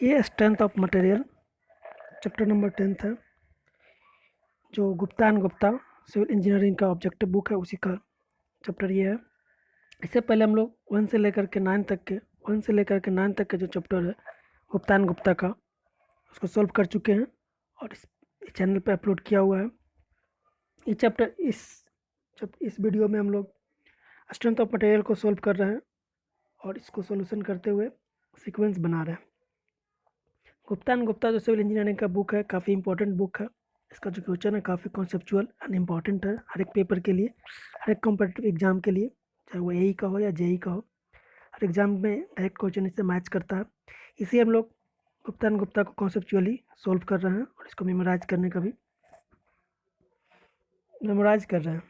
ये strength of material chapter number 10 है, जो Gupta and Gupta civil engineering का ऑब्जेक्टिव बुक है, उसी का चैप्टर ये है। इससे पहले हम लोग 1 से लेकर के 9 तक के जो चैप्टर है गुप्ता एंड गुप्ता का, उसको सॉल्व कर चुके हैं और इस चैनल पे अपलोड किया हुआ है। ये चैप्टर इस वीडियो में हम लोग स्ट्रेंथ ऑफ मटेरियल को सॉल्व कर रहे हैं और इसको सॉल्यूशन करते हुए सीक्वेंस बना रहे हैं। गुप्ता एंड गुप्ता जो सिविल इंजीनियरिंग का बुक है, काफ़ी इंपॉर्टेंट बुक है। इसका जो क्वेश्चन है काफ़ी कॉन्सेप्चुअल एंड इम्पॉर्टेंट है हर एक पेपर के लिए, हर एक कॉम्पिटिटिव एग्जाम के लिए, चाहे वो एई का हो या जेई का हो। हर एग्जाम में डायरेक्ट क्वेश्चन इससे मैच करता है। इसी हम लोग गुप्ता एंड गुप्ता को कॉन्सेप्चुअली सॉल्व कर रहे हैं और इसको मेमोराइज कर रहे हैं।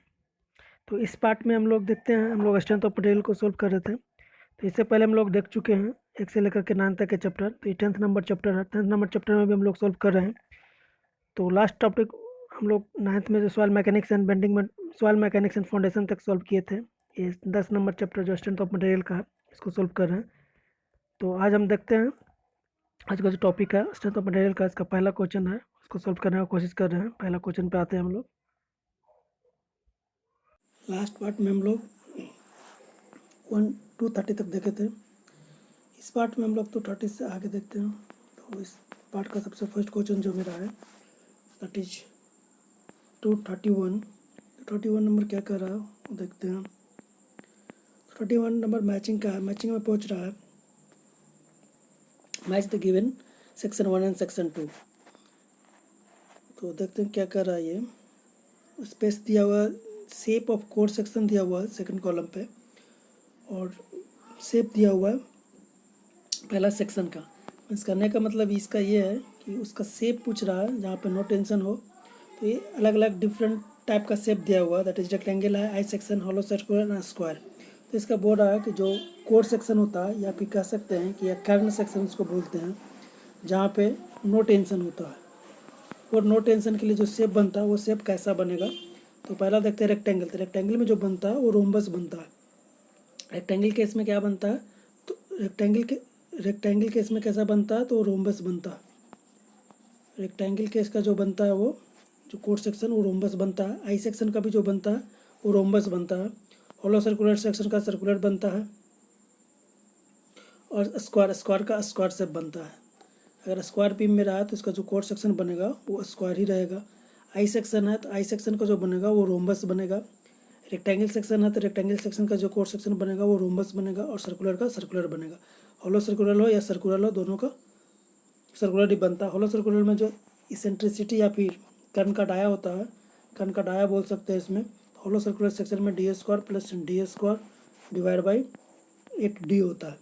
तो इस पार्ट में हम लोग देखते हैं, हम लोग स्ट्रेंथ ऑफ मटेरियल को सॉल्व कर रहे थे। तो इससे पहले हम लोग देख चुके हैं 1 से लेकर के 9 तक के चैप्टर। तो ये 10th नंबर चैप्टर है। 10th नंबर चैप्टर में भी हम लोग सॉल्व कर रहे हैं। तो लास्ट टॉपिक हम लोग 9th में जो सॉइल मैकेनिक्स एंड फाउंडेशन तक सॉल्व किए थे। ये 10 नंबर चैप्टर जो स्ट्रेंथ ऑफ मटेरियल का है, इसको सॉल्व कर रहे हैं। तो आज हम देखते हैं, आज का जो टॉपिक है स्ट्रेंथ ऑफ मटेरियल का, इसका पहला क्वेश्चन है, उसको सॉल्व करने की कोशिश कर रहे हैं। पहला क्वेश्चन पे आते हैं हम लोग। लास्ट पार्ट में हम लोग 1 to 30 तक देखे थे। इस पार्ट में हम लोग तो 30 से आगे देखते हैं। तो इस पार्ट का सबसे फर्स्ट क्वेश्चन जो मेरा है दैट इज 231। 31 नंबर क्या कर रहा है वो देखते हैं। 31 नंबर मैचिंग का है, मैचिंग में पहुंच रहा है। Match the given section 1 and section 2। तो देखते हैं क्या कर रहा है ये। स्पेस दिया हुआ, शेप ऑफ कोर सेक्शन दिया हुआ है सेकंड कॉलम पे, और शेप दिया हुआ है पहला सेक्शन का। मीन्स करने का मतलब इसका ये है कि उसका शेप पूछ रहा है जहाँ पे नो टेंशन हो। तो ये अलग अलग डिफरेंट टाइप का शेप दिया हुआ है, दैट इज रेक्टेंगल है, I section, hollow circular and square. तो इसका बोल रहा है कि जो कोर सेक्शन होता है, या फिर कह सकते हैं कि या कर्न सेक्शन उसको बोलते हैं, जहाँ पे नो टेंशन होता है, और नो टेंशन के लिए जो शेप बनता है वो शेप कैसा बनेगा। तो पहला देखते हैं रेक्टेंगल। तो रेक्टेंगल में जो बनता है वो रोम्बस बनता है। रेक्टेंगल केस में क्या बनता है, तो रेक्टेंगल केस में कैसा बनता है, तो रोम्बस बनता है। रेक्टेंगल केस का जो बनता है वो जो कोर सेक्शन वो रोम्बस बनता है। आई सेक्शन का भी जो बनता है वो रोम्बस बनता है। होलो सर्कुलर सेक्शन का सर्कुलर बनता है, और स्क्वायर का स्क्वायर शेप बनता है। अगर स्क्वायर बीम में रहा तो इसका जो कोर सेक्शन बनेगा वो स्क्वायर ही रहेगा। आई सेक्शन है तो आई सेक्शन का जो बनेगा वो रोम्बस बनेगा। रेक्टेंगल सेक्शन है तो रेक्टेंगल सेक्शन का जो कोर सेक्शन बनेगा वो रोम्बस बनेगा, और सर्कुलर का सर्कुलर बनेगा। होलो सर्कुलर हो या सर्कुलर हो, दोनों का सर्कुलर ही बनता है। होलो सर्कुलर में जो इसेंट्रिसिटी या फिर कर्ण का डाया होता है, कर्ण का डाया बोल सकते हैं इसमें। होलो सर्कुलर सेक्शन में D square plus D square divide by 8d होता है।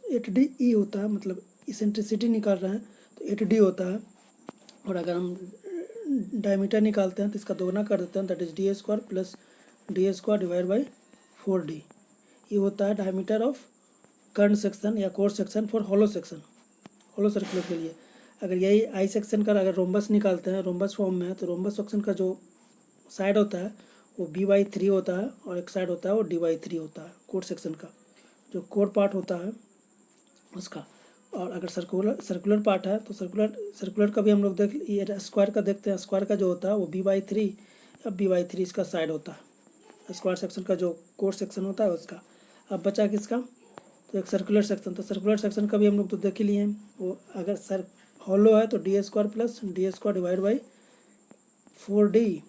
8d होता है, मतलब इसेंट्रिसिटी निकाल रहे हैं तो 8d होता है। और अगर हम डायमीटर निकालते हैं तो इसका दोगुना कर देते हैं, that is D square plus D square divide by 4d। ये होता है डायमीटर ऑफ कर्ण सेक्शन या core section for hollow section, hollow circular के लिए। अगर यही आई सेक्शन का अगर रोम्बस निकालते हैं, रोम्बस फॉर्म में है, तो रोम्बस सेक्शन का जो साइड होता है वो b/3 होता है, और एक साइड होता है वो d/3 होता है कोर सेक्शन का, जो कोर पार्ट होता है उसका। और अगर सर्कुलर पार्ट है तो सर्कुलर का भी हम लोग देख, ये स्क्वायर का देखते हैं। स्क्वायर का जो होता है वो b/3 या b/3 इसका साइड होता है, स्क्वायर सेक्शन का जो कोर सेक्शन होता है उसका। अब बचा किसका, तो एक सर्कुलर सेक्शन। तो सर्कुलर सेक्शन का भी हम लोग तो देख ही लिए हैं। वो अगर हॉलो है तो D square plus D square divide by 4d,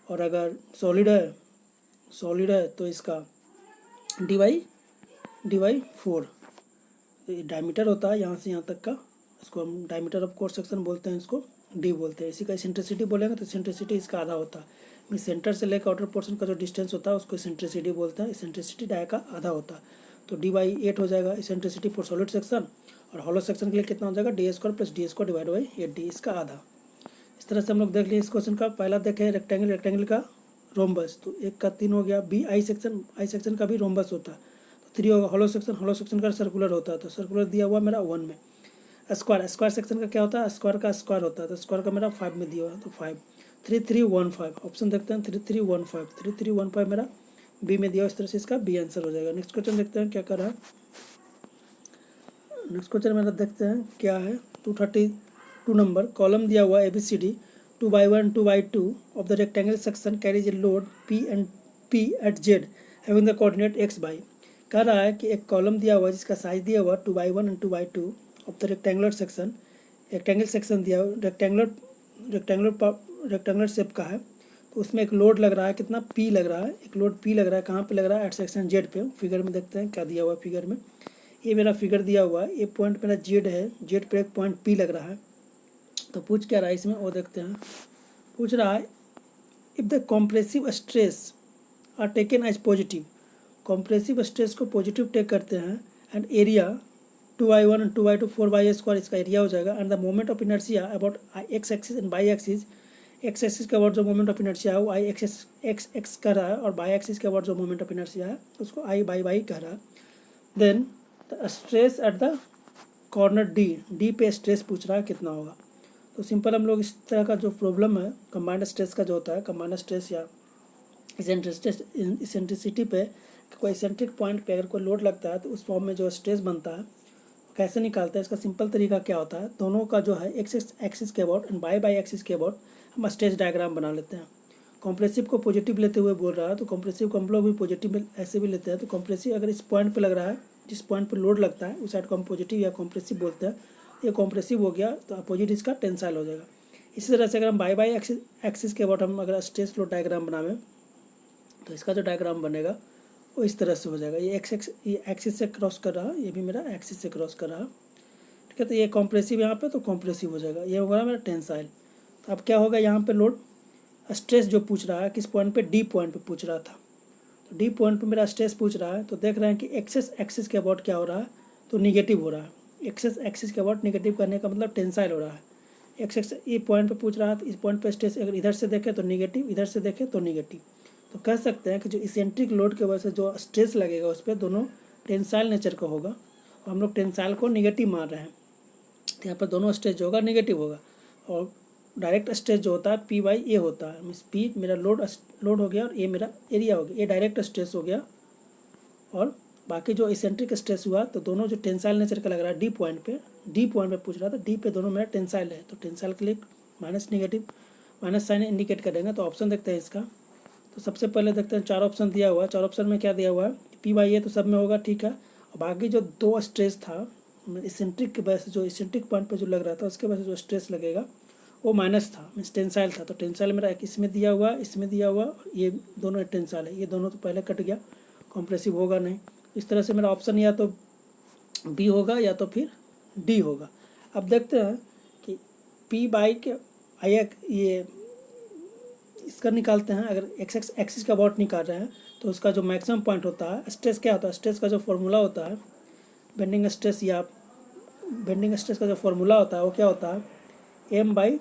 और अगर सॉलिड है तो इसका dy/4। ये डायमीटर होता है यहाँ से यहाँ तक का, इसको हम डायमीटर ऑफ कोर सेक्शन बोलते हैं, इसको d बोलते हैं। इसी का इसेंट्रिसिटी बोलेंगे तो इसेंट्रिसिटी इसका आधा होता है। मीन सेंटर से लेकर आउटर पोर्शन का जो डिस्टेंस होता है उसको इसेंट्रिसिटी बोलते हैं। इसेंट्रिसिटी डाय का आधा होता है, तो d/8 हो जाएगा इसेंट्रिसिटी फॉर सॉलिड सेक्शन। और हॉलो सेक्शन के लिए कितना हो जाएगा, D square plus D square divide by 8d, इसका आधा। इस तरह से हम लोग देख लिए इस क्वेश्चन का। पहला देखे रेक्टेंगल का रोम्बस, तो 1 का 3 हो गया। बी आई सेक्शन का भी रोम्बस होता है तो 3 होगा। होलो सेक्शन का सर्कुलर होता है, तो सर्कुलर दिया हुआ मेरा 1 में। स्क्वायर सेक्शन का क्या होता है, स्क्वायर का स्क्वायर होता है, तो स्क्वायर का मेरा 5 में दिया हुआ है, तो 5 3 3 1 5। ऑप्शन देखते हैं 3 3 1 5, 3 3 1 5 मेरा बी में दिया। इस तरह से इसका बी आंसर हो जाएगा। नेक्स्ट क्वेश्चन देखते हैं क्या कर रहा है। नेक्स्ट क्वेश्चन मेरा देखते हैं क्या है। 232 नंबर, कॉलम दिया हुआ ABCD 2/1 2/2 of the rectangle section carries a load P at Z having the coordinate x/y। कह रहा है कि एक कॉलम दिया हुआ जिसका साइज दिया हुआ 2/1 and 2/2 of the rectangular section, rectangle section दिया हुआ रेक्टेंगुलर शेप का है, तो उसमें एक लोड लग रहा है, कितना P लग रहा है, एक लोड P लग रहा है, कहाँ पे लग रहा है, एट सेक्शन Z पे। फिगर में देखते हैं क्या दिया हुआ है फिगर में। ये मेरा फिगर दिया हुआ है, ये पॉइंट मेरा Z है, Z पे एक पॉइंट P लग रहा है। तो पूछ क्या रहा है इसमें वो देखते हैं। पूछ रहा है if the compressive stress are taken as positive, compressive stress को पॉजिटिव टेक करते हैं, एंड एरिया 2/1 एंड 2/2 4/2 इसका एरिया हो जाएगा, and the moment of inertia about x axis and y axis, x axis के अबाउट जो मोमेंट ऑफ इनर्शिया है वो आई एक्स कह रहा है, और बाई एक्सिस के अबाउट जो मोमेंट ऑफ इनर्शिया है उसको आई बाई कह रहा है। Then the stress at the corner D पे स्ट्रेस पूछ रहा है कितना होगा। तो सिंपल हम लोग इस तरह का जो प्रॉब्लम है कंबाइंड स्ट्रेस का जो होता है, कंबाइंड स्ट्रेस या इसेंट्रिसिटी पे कोई इसेंट्रिक पॉइंट पे अगर कोई लोड लगता है तो उस फॉर्म में जो स्ट्रेस बनता है कैसे निकालते हैं। इसका सिंपल तरीका क्या होता है, दोनों का जो है एक्स एक्सिस के अबाउट एंड बाई एक्सिस के अबाउट हम स्ट्रेस डायग्राम बना लेते हैं। कॉम्प्रेसिव को पॉजिटिव लेते हुए बोल रहा है, तो कॉम्प्रेसिव को हम लोग भी पॉजिटिव ऐसे भी लेते हैं। तो कॉम्प्रेसिव अगर इस पॉइंट पे लग रहा है, जिस पॉइंट पे लोड लगता है उस साइड को हम पॉजिटिव या कॉम्प्रेसिव बोलते हैं। ये कॉम्प्रेसिव हो गया तो अपोजिट इसका टेंसाइल हो जाएगा। इसी तरह से अगर हम बाई एक्सिस के अबाउट हम अगर स्ट्रेस लोड डायग्राम बनावें तो इसका जो डायग्राम बनेगा वो इस तरह से हो जाएगा। ये एक्सिस से क्रॉस कर रहा है, ये भी मेरा एक्सिस से क्रॉस कर रहा है, ठीक है। तो ये कॉम्प्रेसिव यहाँ पे तो कॉम्प्रेसिव हो जाएगा, ये होगा मेरा टेंसाइल। तो अब क्या होगा यहाँ पे लोड स्ट्रेस जो पूछ रहा है किस पॉइंट पे, डी पॉइंट पे पूछ रहा था। तो डी पॉइंट पे मेरा स्ट्रेस पूछ रहा है, तो देख रहे हैं कि एक्सेस एक्सिस के अबाउट क्या हो रहा है, तो निगेटिव हो रहा है। एक्सेस एक्सिस के अबाउट निगेटिव करने का मतलब टेंसाइल हो रहा है। एक्सेस ये पॉइंट पे पूछ रहा है, तो इस पॉइंट पे स्ट्रेस अगर इधर से देखें तो निगेटिव, इधर से देखें तो निगेटिव। तो कह सकते हैं कि जो इसेंट्रिक लोड की वजह से जो स्ट्रेस लगेगा उस पर दोनों टेंसाइल नेचर का होगा, और हम लोग टेंसाइल को निगेटिव मान रहे हैं। तो यहाँ पर दोनों स्ट्रेस जो होगा निगेटिव होगा, और डायरेक्ट स्ट्रेस जो होता है P/A होता है। मीन्स P मेरा लोड हो गया और A मेरा एरिया हो गया, ये डायरेक्ट स्ट्रेस हो गया। और बाकी जो इसेंट्रिक स्ट्रेस हुआ तो दोनों जो टेंसाइल नेचर का लग रहा है डी पॉइंट पे पूछ रहा था, डी पे दोनों मेरा टेंसाइल है, तो टेंसाइल के लिए minus negative minus sign indicate करेंगे। तो ऑप्शन देखते हैं इसका। तो सबसे पहले देखते हैं 4 ऑप्शन दिया हुआ है, 4 ऑप्शन में क्या दिया हुआ है, P/A तो सब में होगा, ठीक है। और बाकी जो 2 स्ट्रेस था इसेंट्रिक की वजह से, जो इसेंट्रिक पॉइंट पे जो लग रहा था उसके वजह से जो स्ट्रेस लगेगा वो माइनस था, मीन्स टेंसाइल था। तो टेंसाइल मेरा एक इसमें दिया हुआ, इसमें दिया हुआ, ये दोनों टेंसाइल है, ये दोनों तो पहले कट गया, कॉम्प्रेसिव होगा नहीं। इस तरह से मेरा ऑप्शन या तो बी होगा या तो फिर डी होगा। अब देखते हैं कि P/A के ये इसका निकालते हैं। अगर एक्स एक्सिस का अबाउट निकाल रहे हैं तो उसका जो मैक्सिमम पॉइंट होता है, स्ट्रेस क्या होता है, स्ट्रेस का जो फॉर्मूला होता है, बेंडिंग स्ट्रेस या बेंडिंग स्ट्रेस का जो फॉर्मूला होता है वो क्या होता है, M/I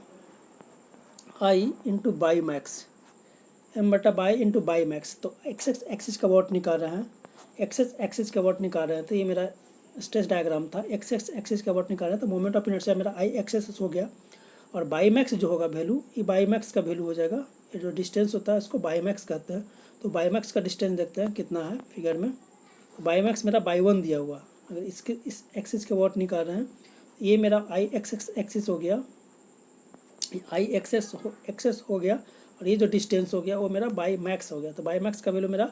इंटू बाई मैक्स, M/बाई इंटू बाई मैक्स। तो एक्स एक्सिस का अबाउट निकाल रहे हैं, एक्सिस का अबाउट निकाल रहे हैं, तो ये मेरा स्ट्रेस डायग्राम था। एक्स एक्सिस का अबाउट निकाल रहे हैं तो मोमेंट ऑफ इनर्शिया मेरा I एक्सिस हो गया, और बाई मैक्स जो होगा वैल्यू, ये बाई मैक्स का वैल्यू हो जाएगा। ये जो डिस्टेंस होता है इसको बाई मैक्स कहते हैं। तो बाई मैक्स का डिस्टेंस देखते हैं कितना है फिगर में। तो बाई मैक्स मेरा बाई 1 दिया हुआ, अगर इसके इस एक्सिस के अबाउट निकाल रहे हैं, ये मेरा I एक्सिस हो गया, I एक्सेस हो गया, और ये जो डिस्टेंस हो गया वो मेरा बाई मैक्स हो गया। तो बाई मैक्स का वैल्यू मेरा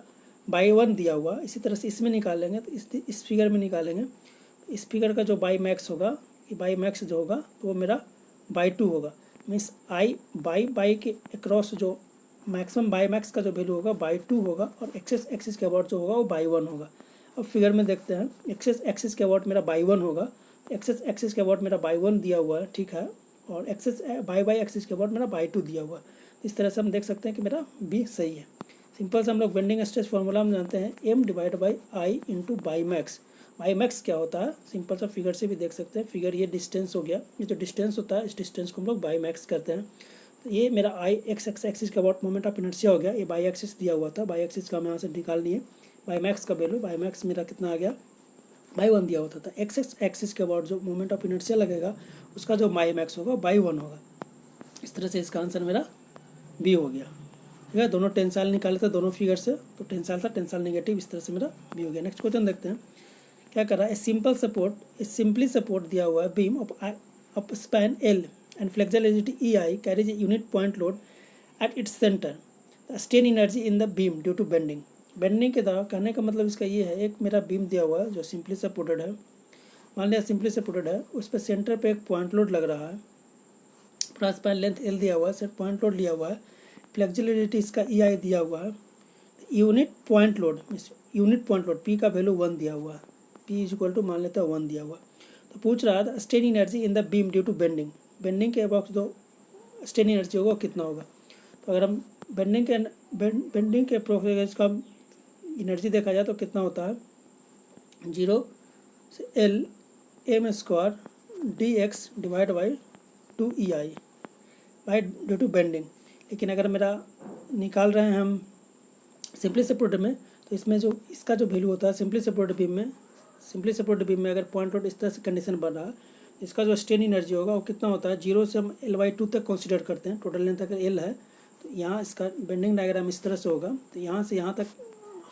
बाई 1 दिया हुआ। इसी तरह से इसमें निकालेंगे तो इस फिगर में निकालेंगे, इस फिगर का जो बाई मैक्स होगा, ये बाई मैक्स जो होगा तो वो मेरा बाई 2 होगा। मीन्स I बाई के अक्रॉस जो मैक्सिमम बाई मैक्स का जो वैल्यू होगा बाई 2 होगा, और एक्सिस के अबाउट जो होगा वो बाई 1 होगा। अब फिगर में देखते हैं, एक्सिस के अबाउट मेरा बाई 1 होगा, एक्सिस के अबाउट मेरा बाई 1 दिया हुआ है, ठीक है, और एक्सिस बाई एक्सिस के अबाउट मेरा बाई 2 दिया हुआ है। इस तरह से हम देख सकते हैं कि मेरा बी सही है। सिंपल से हम लोग बेंडिंग स्ट्रेस फॉर्मूला में जानते हैं M/I into y max. By max क्या होता है, सिंपल सा फिगर से भी देख सकते हैं। फिगर ये डिस्टेंस हो गया, ये जो डिस्टेंस होता है इस डिस्टेंस को हम लोग बाई मैक्स करते हैं। तो ये मेरा I एक्सिस के अबाउट मोमेंट ऑफ इनर्शिया हो गया, ये बाई एक्सिस दिया हुआ था, बाई एक्सिस का हम यहाँ से निकाल लिए। बाई मैक्स का वैल्यू, बाई मैक्स मेरा कितना आ गया, बाई 1 दिया होता था। एक्सिस के अबाउट जो मोमेंट ऑफ इनर्शिया लगेगा उसका जो बाई मैक्स होगा बाई 1 होगा। इस तरह से इसका आंसर मेरा बी हो गया, ठीक है। दोनों टेंसाइल निकाले थे दोनों फिगर से, तो टेंसाइल था, टेंसाइल नेगेटिव, इस तरह से मेरा बी हो गया। नेक्स्ट क्वेश्चन देखते हैं क्या कर रहा है, सिंपली सपोर्ट दिया हुआ है beam of span L and flexural rigidity E I carries a unit point load at its centre, strain energy in the beam due to bending. Bending के दौरान कहने का मतलब इसका ये है, एक मेरा बीम दिया हुआ है जो सिंपली सपोर्टेड है, मान लिया सिंपली सपोर्टेड है, उस पर सेंटर पे एक पॉइंट लोड लग रहा है, पूरा स्पैन लेंथ एल दिया हुआ है, सेट पॉइंट लोड लिया हुआ है, फ्लेक्सुरल रिजिडिटी इसका ई आई दिया हुआ है, यूनिट पॉइंट लोड पी का वैल्यू 1 दिया हुआ है, पी इज इक्वल टू मान लेता है 1 दिया हुआ। तो पूछ रहा था strain energy in the beam due to bending, bending के अबॉक्स जो स्ट्रेन एनर्जी होगा कितना होगा। तो अगर हम बेंडिंग के अप्रोक्स का एनर्जी देखा जाए तो कितना होता है, 0 से L M square d x divide by 2 E I by due to bending. लेकिन अगर मेरा निकाल रहे हैं हम सिंपली सपोर्टेड में, तो इसमें जो इसका जो वैल्यू होता है सिंपली सपोर्टेड बीम में अगर पॉइंट लोड इस तरह से कंडीशन बन रहा है, इसका जो स्ट्रेन एनर्जी होगा वो कितना होता है, 0 से हम L/2 तक कंसीडर करते हैं, टोटल लेंथ अगर L है तो यहाँ इसका बेंडिंग डायग्राम इस तरह से होगा, तो यहाँ से यहाँ तक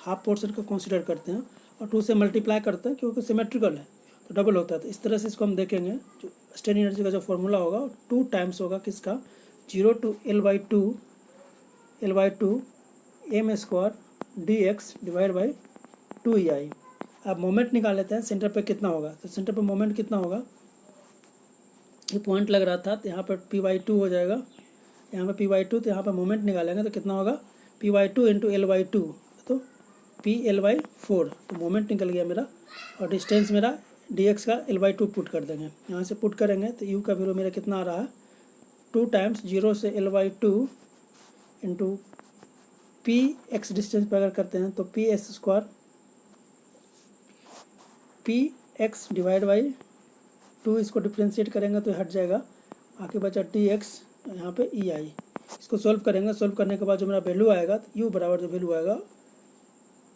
हाफ पोर्शन का कंसीडर करते हैं और 2 से मल्टीप्लाई करते हैं क्योंकि सिमेट्रिकल है तो डबल होता है। तो इस तरह से इसको हम देखेंगे, जो स्ट्रेन एनर्जी का जो फॉर्मूला होगा 2 टाइम्स होगा किसका, 0 to L/2 M square d x divide by 2 E I. अब मोमेंट निकाल लेते हैं, सेंटर पे कितना होगा, तो सेंटर पे मोमेंट कितना होगा, ये पॉइंट लग रहा था तो यहाँ पर P/2 हो जाएगा, यहाँ पर P/2, तो यहाँ पर मोमेंट निकालेंगे तो कितना होगा, P/2 इंटू L/2 तो PL/4, तो मोमेंट निकल गया मेरा, और डिस्टेंस मेरा dx का L/2 पुट कर देंगे, यहाँ से पुट करेंगे तो u का वैल्यू मेरा कितना आ रहा है, 2 टाइम्स 0 से L/2 into P x distance पर अगर करते हैं तो P S square P x divide by 2, इसको डिफ्रेंशिएट करेंगे तो हट जाएगा, आगे बचा डी एक्स, यहाँ पे ई आई। इसको सॉल्व करेंगे, सॉल्व करने के बाद जो मेरा वैल्यू आएगा, तो यू बराबर जो वैल्यू आएगा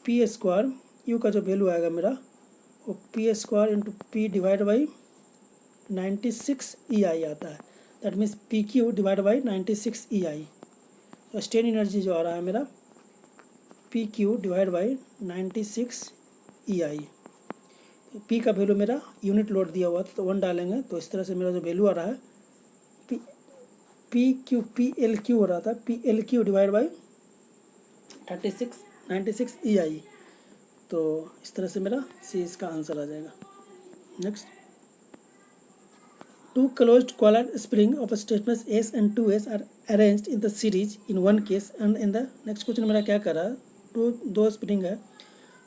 पी स्क्वायर, यू का जो वैल्यू आएगा मेरा वो P square into P divide by 96 ई आई आता है, that means P Q divide by 96 ई आई। तो स्ट्रेन एनर्जी जो आ रहा है मेरा P Q divide by 96 E I. P का वैल्यू मेरा यूनिट लोड दिया हुआ था तो 1 डालेंगे, तो इस तरह से मेरा जो वैल्यू आ रहा है पी एल क्यू हो रहा था, P L Q divide by 96 ई आई। तो इस तरह से मेरा सी इसका आंसर आ जाएगा। Next, 2 closed coiled spring of stiffness S and 2S are arranged in the series in one case and in the next question मेरा क्या कर रहा है, दो स्प्रिंग है,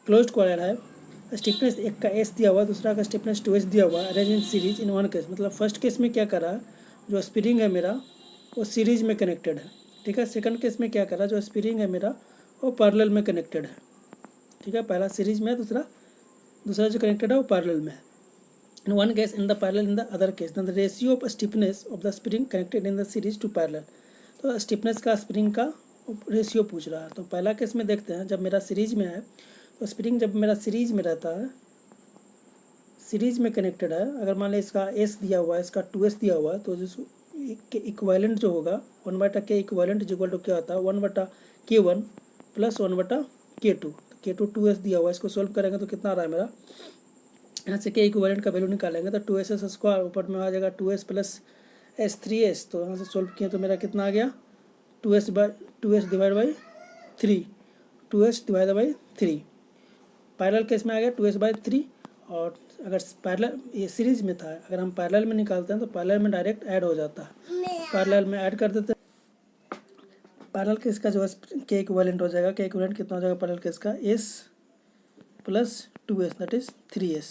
क्लोज्ड कॉइल है, स्टिफनेस एक का S दिया हुआ, दूसरा का स्टिफनेस 2S दिया हुआ, arrange in series in one case. मतलब फर्स्ट केस में क्या कर रहा है, जो स्प्रिंग है मेरा वो सीरीज में कनेक्टेड है, ठीक है। सेकंड केस में क्या कर रहा है, जो स्प्रिंग है मेरा वो पैरेलल में कनेक्टेड है, ठीक है। पहला सीरीज में है, दूसरा जो कनेक्टेड है वो पैरेलल में है। In one case in the parallel, in the other case then the ratio of stiffness of the spring connected in the series to parallel। तो स्टिफनेस का स्प्रिंग का रेशियो पूछ रहा है। तो पहला केस में देखते हैं, जब मेरा सीरीज में है तो स्प्रिंग जब मेरा सीरीज में रहता है, सीरीज में कनेक्टेड है, अगर मान लें इसका S दिया हुआ है, इसका 2S दिया हुआ है, तो जिसको इक्विवेलेंट जो होगा 1/k इक्विवेलेंट इक्वल टू क्या होता है 1/k1 plus 1/k2। K2 2S दिया हुआ है, इसको सोल्व करेंगे तो कितना आ रहा है मेरा, यहाँ से के इक्विवेलेंट का वैल्यू निकालेंगे तो 2s स्क्वायर ऊपर में आ जाएगा 2s प्लस एस 3s। तो यहाँ से सोल्व किए तो मेरा कितना आ गया 2s divide by 3, 2s divide by 3। Parallel case में आ गया 2s/3, और अगर पैरेलल ये सीरीज में था, अगर हम पैरेलल में निकालते हैं तो पैरेलल में डायरेक्ट ऐड हो जाता है, पैरेलल में ऐड कर देते हैं। पैरेलल केस का जो के इक्विवेलेंट हो जाएगा, के इक्विवेलेंट कितना हो जाएगा पैरेलल केस का, s plus 2s that is 3s।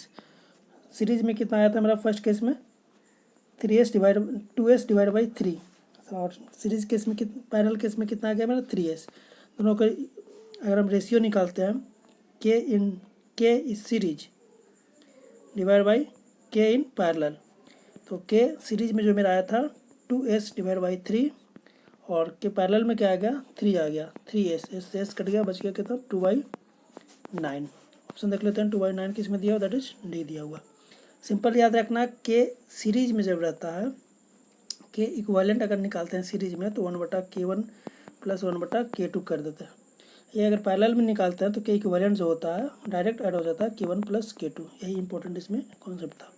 Series में कितना आया था मेरा फर्स्ट केस में 2s डिवाइड बाई 3, और सीरीज केस में पैरेलल केस में कितना आ गया मेरा 3s। दोनों का अगर हम रेशियो निकालते हैं, के इज सीरीज डिवाइड बाई के इन पैरेलल, तो के सीरीज में जो मेरा आया था 2s डिवाइड बाई 3, और के पैरेलल में क्या आ गया 3 आ गया, 3s, s कट गया, बच गया कितना 2/9। ऑप्शन देख लेते हैं, 2/9 किस में दिया हुआ, दैट इज डी दिया हुआ। सिंपल याद रखना, के सीरीज में जब रहता है, के इक्विवेलेंट अगर निकालते हैं सीरीज में तो 1/k1 प्लस 1/k2 कर देते हैं। ये अगर पैरेलल में निकालते हैं तो के इक्विवेलेंट जो होता है डायरेक्ट ऐड हो जाता है K1 + K2। यही इंपॉर्टेंट इसमें कॉन्सेप्ट था।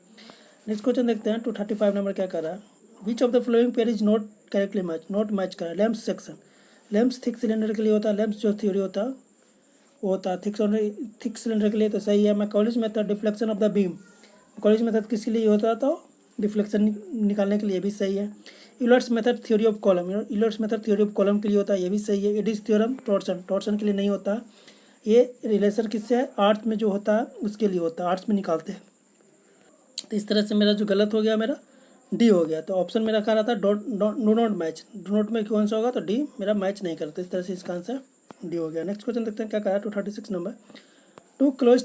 नेक्स्ट क्वेश्चन देखते हैं 235 नंबर क्या कर रहा है। Which of the following pair is not correctly match, not match करा। Lame's section, Lame's thick cylinder के लिए होता है, लैम्प्स जो थ्योरी होता है वो होता है थिक सिलेंडर के लिए, तो सही है। Macaulay's method deflection of the beam, Macaulay's method किसके लिए होता है, तो डिफ्लेक्शन निकालने के लिए भी सही है। Euler's method theory of column, Euler's method theory of column के लिए होता है, ये भी सही है। एडिस थ्योरम टॉर्सन, टॉर्सन के लिए नहीं होता। ये रिलेशन किससे है, आर्ट्स में जो होता है उसके लिए होता है, आर्ट्स में निकालते हैं। तो इस तरह से मेरा जो गलत हो गया मेरा डी हो गया। तो ऑप्शन मेरा कहा रहा था do not match, do not में कौन सा होगा, तो डी मेरा मैच नहीं करता। इस तरह से इसका आंसर डी हो गया। नेक्स्ट क्वेश्चन देखते हैं क्या कहा 236 number. Two close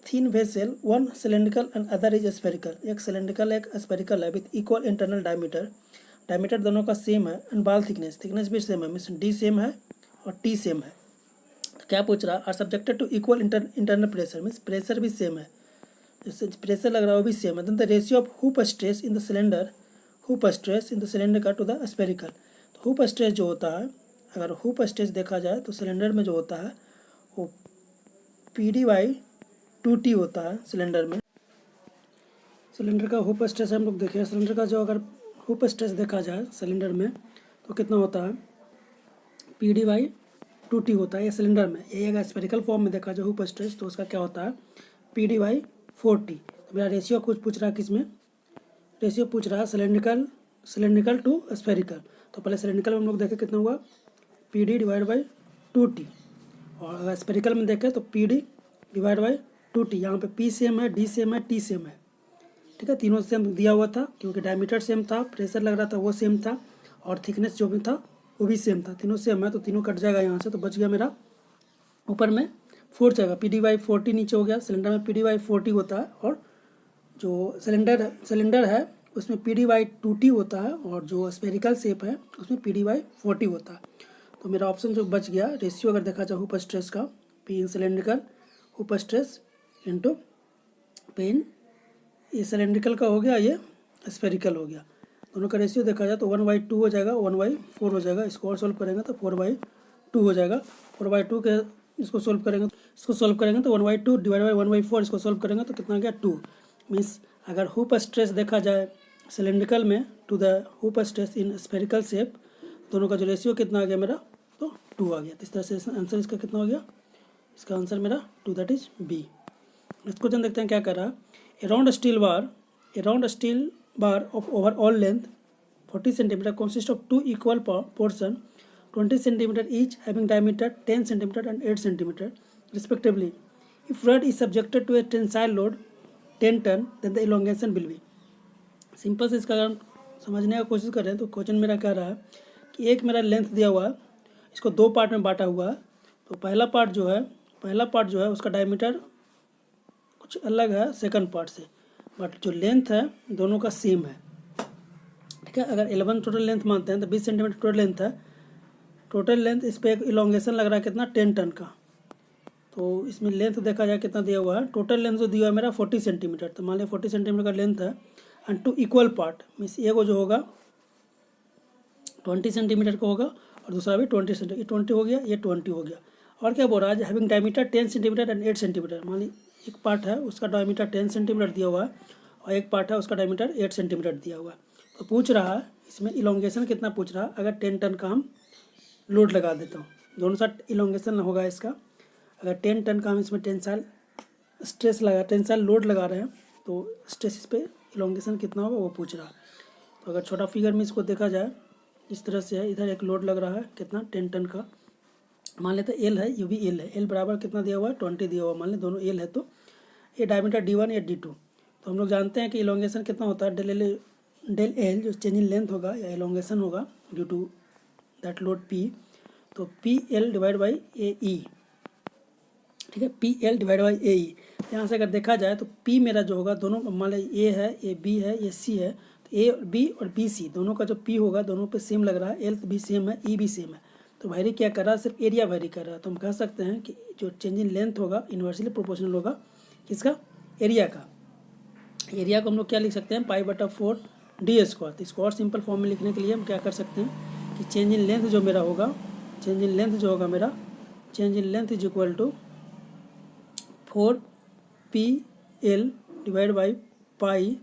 thin vessel, one cylindrical and other is spherical. एक सिलेंड्रिकल एक स्फेरिकल है with equal internal diameter, diameter दोनों का सेम है एंड बाल थिकनेस, थिकनेस भी सेम है, मीन्स डी सेम है और टी सेम है। तो क्या पूछ रहा है, are subjected to equal internal pressure, means pressure भी सेम है, जिससे प्रेशर लग रहा है वो भी सेम है। Then the ratio of hoop stress in the cylinder, hoop stress in the cylinder का टू द स्फेरिकल। तो हुप स्ट्रेस जो होता है, अगर हुप स्ट्रेस देखा जाए तो सिलेंडर में जो होता है वो PD/2T होता है सिलेंडर में। सिलेंडर का हुप स्ट्रेस हम लोग देखें, सिलेंडर का जो अगर हुप स्ट्रेस देखा जाए सिलेंडर में तो कितना होता है, PD/2T होता है ये सिलेंडर में। यही अगर स्फेरिकल फॉर्म में देखा जाए हुप स्ट्रेस तो उसका क्या होता है, PD/4T। तो मेरा रेशियो कुछ पूछ रहा है, किसमें रेशियो पूछ रहा है, सिलेंड्रिकल टू स्फेरिकल। तो पहले सिलेंड्रिकल में हम लोग देखें कितना हुआ, PD/2T, और अगर स्फेरिकल में देखें तो PD/2T। यहाँ पे P सेम है, D सेम है, T सेम है, ठीक है। तीनों सेम दिया हुआ था क्योंकि डायमीटर सेम था, प्रेशर लग रहा था वो सेम था, और थिकनेस जो भी था वो भी सेम था, तीनों सेम है। तो तीनों कट जाएगा यहाँ से, तो बच गया मेरा ऊपर में 4 जाएगा, PD/4T नीचे हो गया। सिलेंडर में PD/4T होता है, और जो सिलेंडर है उसमें PD/2T होता है, और जो स्फेरिकल शेप है उसमें PD/4T होता है। तो मेरा ऑप्शन जो बच गया, रेशियो अगर देखा जाए हुप स्ट्रेस का, P in cylindrical hoop stress into P in, ये सिलेंड्रिकल का हो गया, ये स्फेरिकल हो गया। दोनों का रेशियो देखा जाए तो 1/2 हो जाएगा, 1/4 हो जाएगा। इसको और सोल्व करेंगे तो 4/2 हो जाएगा। 4/2 के इसको सोल्व करेंगे तो 1/2 डिवाइड बाई 1/4, इसको सोल्व करेंगे तो कितना गया 2। मीन्स अगर हुप स्ट्रेस देखा जाए सिलेंड्रिकल में to the hoop stress in spherical shape, दोनों का जो रेशियो कितना आ गया मेरा, तो 2 आ गया। इस तरह से आंसर इसका कितना हो गया, इसका आंसर मेरा 2, that is B. Next question देखते हैं क्या कर रहा है। A round steel bar of overall length 40 centimetre consist of 2 equal portion 20 centimetre each having diameter 10 centimetre and 8 centimetre respectively. If rod is subjected to a tensile load 10 ton then the elongation will be. Simple से इसका अगर हम समझने का कोशिश कर रहे हैं तो क्वेश्चन मेरा कह रहा है कि एक मेरा लेंथ दिया हुआ है, इसको 2 पार्ट में बांटा हुआ है। तो पहला पार्ट जो है उसका डायमीटर कुछ अलग है सेकंड पार्ट से, बट जो लेंथ है दोनों का सेम है, ठीक है। अगर 11 टोटल लेंथ मानते हैं तो 20 सेंटीमीटर टोटल लेंथ है। टोटल लेंथ इस पर एक इलोंगेशन लग रहा है कितना, 10 टन का। तो इसमें लेंथ देखा जाए कितना दिया हुआ है, टोटल लेंथ जो दिया हुआ है मेरा 40 सेंटीमीटर। तो मान लिया 40 सेंटीमीटर का लेंथ है, एंड 2 इक्वल पार्ट मीन्स एगो जो होगा 20 सेंटीमीटर का होगा और दूसरा भी 20 सेंटीमीटर, ये 20 हो गया, ये 20 हो गया। और क्या बोल रहा है, having diameter 10 centimetre and 8 centimetre. मान ली एक पार्ट है उसका डायमीटर 10 सेंटीमीटर दिया हुआ है और एक पार्ट है उसका डायमीटर 8 सेंटीमीटर दिया हुआ है। तो पूछ रहा है इसमें इलोंगेशन कितना पूछ रहा है। अगर 10 टन का हम लोड लगा देता हूँ, दोनों साइड इलोंगेशन होगा इसका। अगर 10 टन का हम इसमें टेंसाइल लोड लगा रहे हैं तो स्ट्रेस इस पर इलोंगेशन कितना होगा वो पूछ रहा है। तो अगर छोटा फिगर में इसको देखा जाए इस तरह से है, इधर एक लोड लग रहा है कितना 10 टन का, मान लेते हैं एल है, ये भी एल है। एल बराबर कितना दिया हुआ है 20 दिया हुआ, मान ले दोनों एल है। तो ये डायमीटर D1 या D2। तो हम लोग जानते हैं कि इलोंगेशन कितना होता है, डेल एल जो चेंज इन लेंथ होगा या इलोंगेशन होगा due to that load P, तो PL डिवाइड बाई AE, ठीक है। PL divide by AE। यहाँ से अगर देखा जाए तो P मेरा जो होगा दोनों, मान ली A है, ये B है, ये C है, तो A B और BC दोनों का जो P होगा दोनों पे सेम लग रहा है, L भी सेम है, E भी सेम है। तो वैरी क्या कर रहा है, सिर्फ एरिया वैरी कर रहा है। तो हम कह सकते हैं कि जो चेंज इन लेंथ होगा इन्वर्सली प्रोपोर्शनल होगा किसका, एरिया का। एरिया को हम लोग क्या लिख सकते हैं, π/4 D²। तो इसको और सिंपल फॉर्म में लिखने के लिए हम क्या कर सकते हैं कि चेंज इन लेंथ जो मेरा होगा, चेंज इन लेंथ जो होगा मेरा change in length is equal to 4PL divide by pi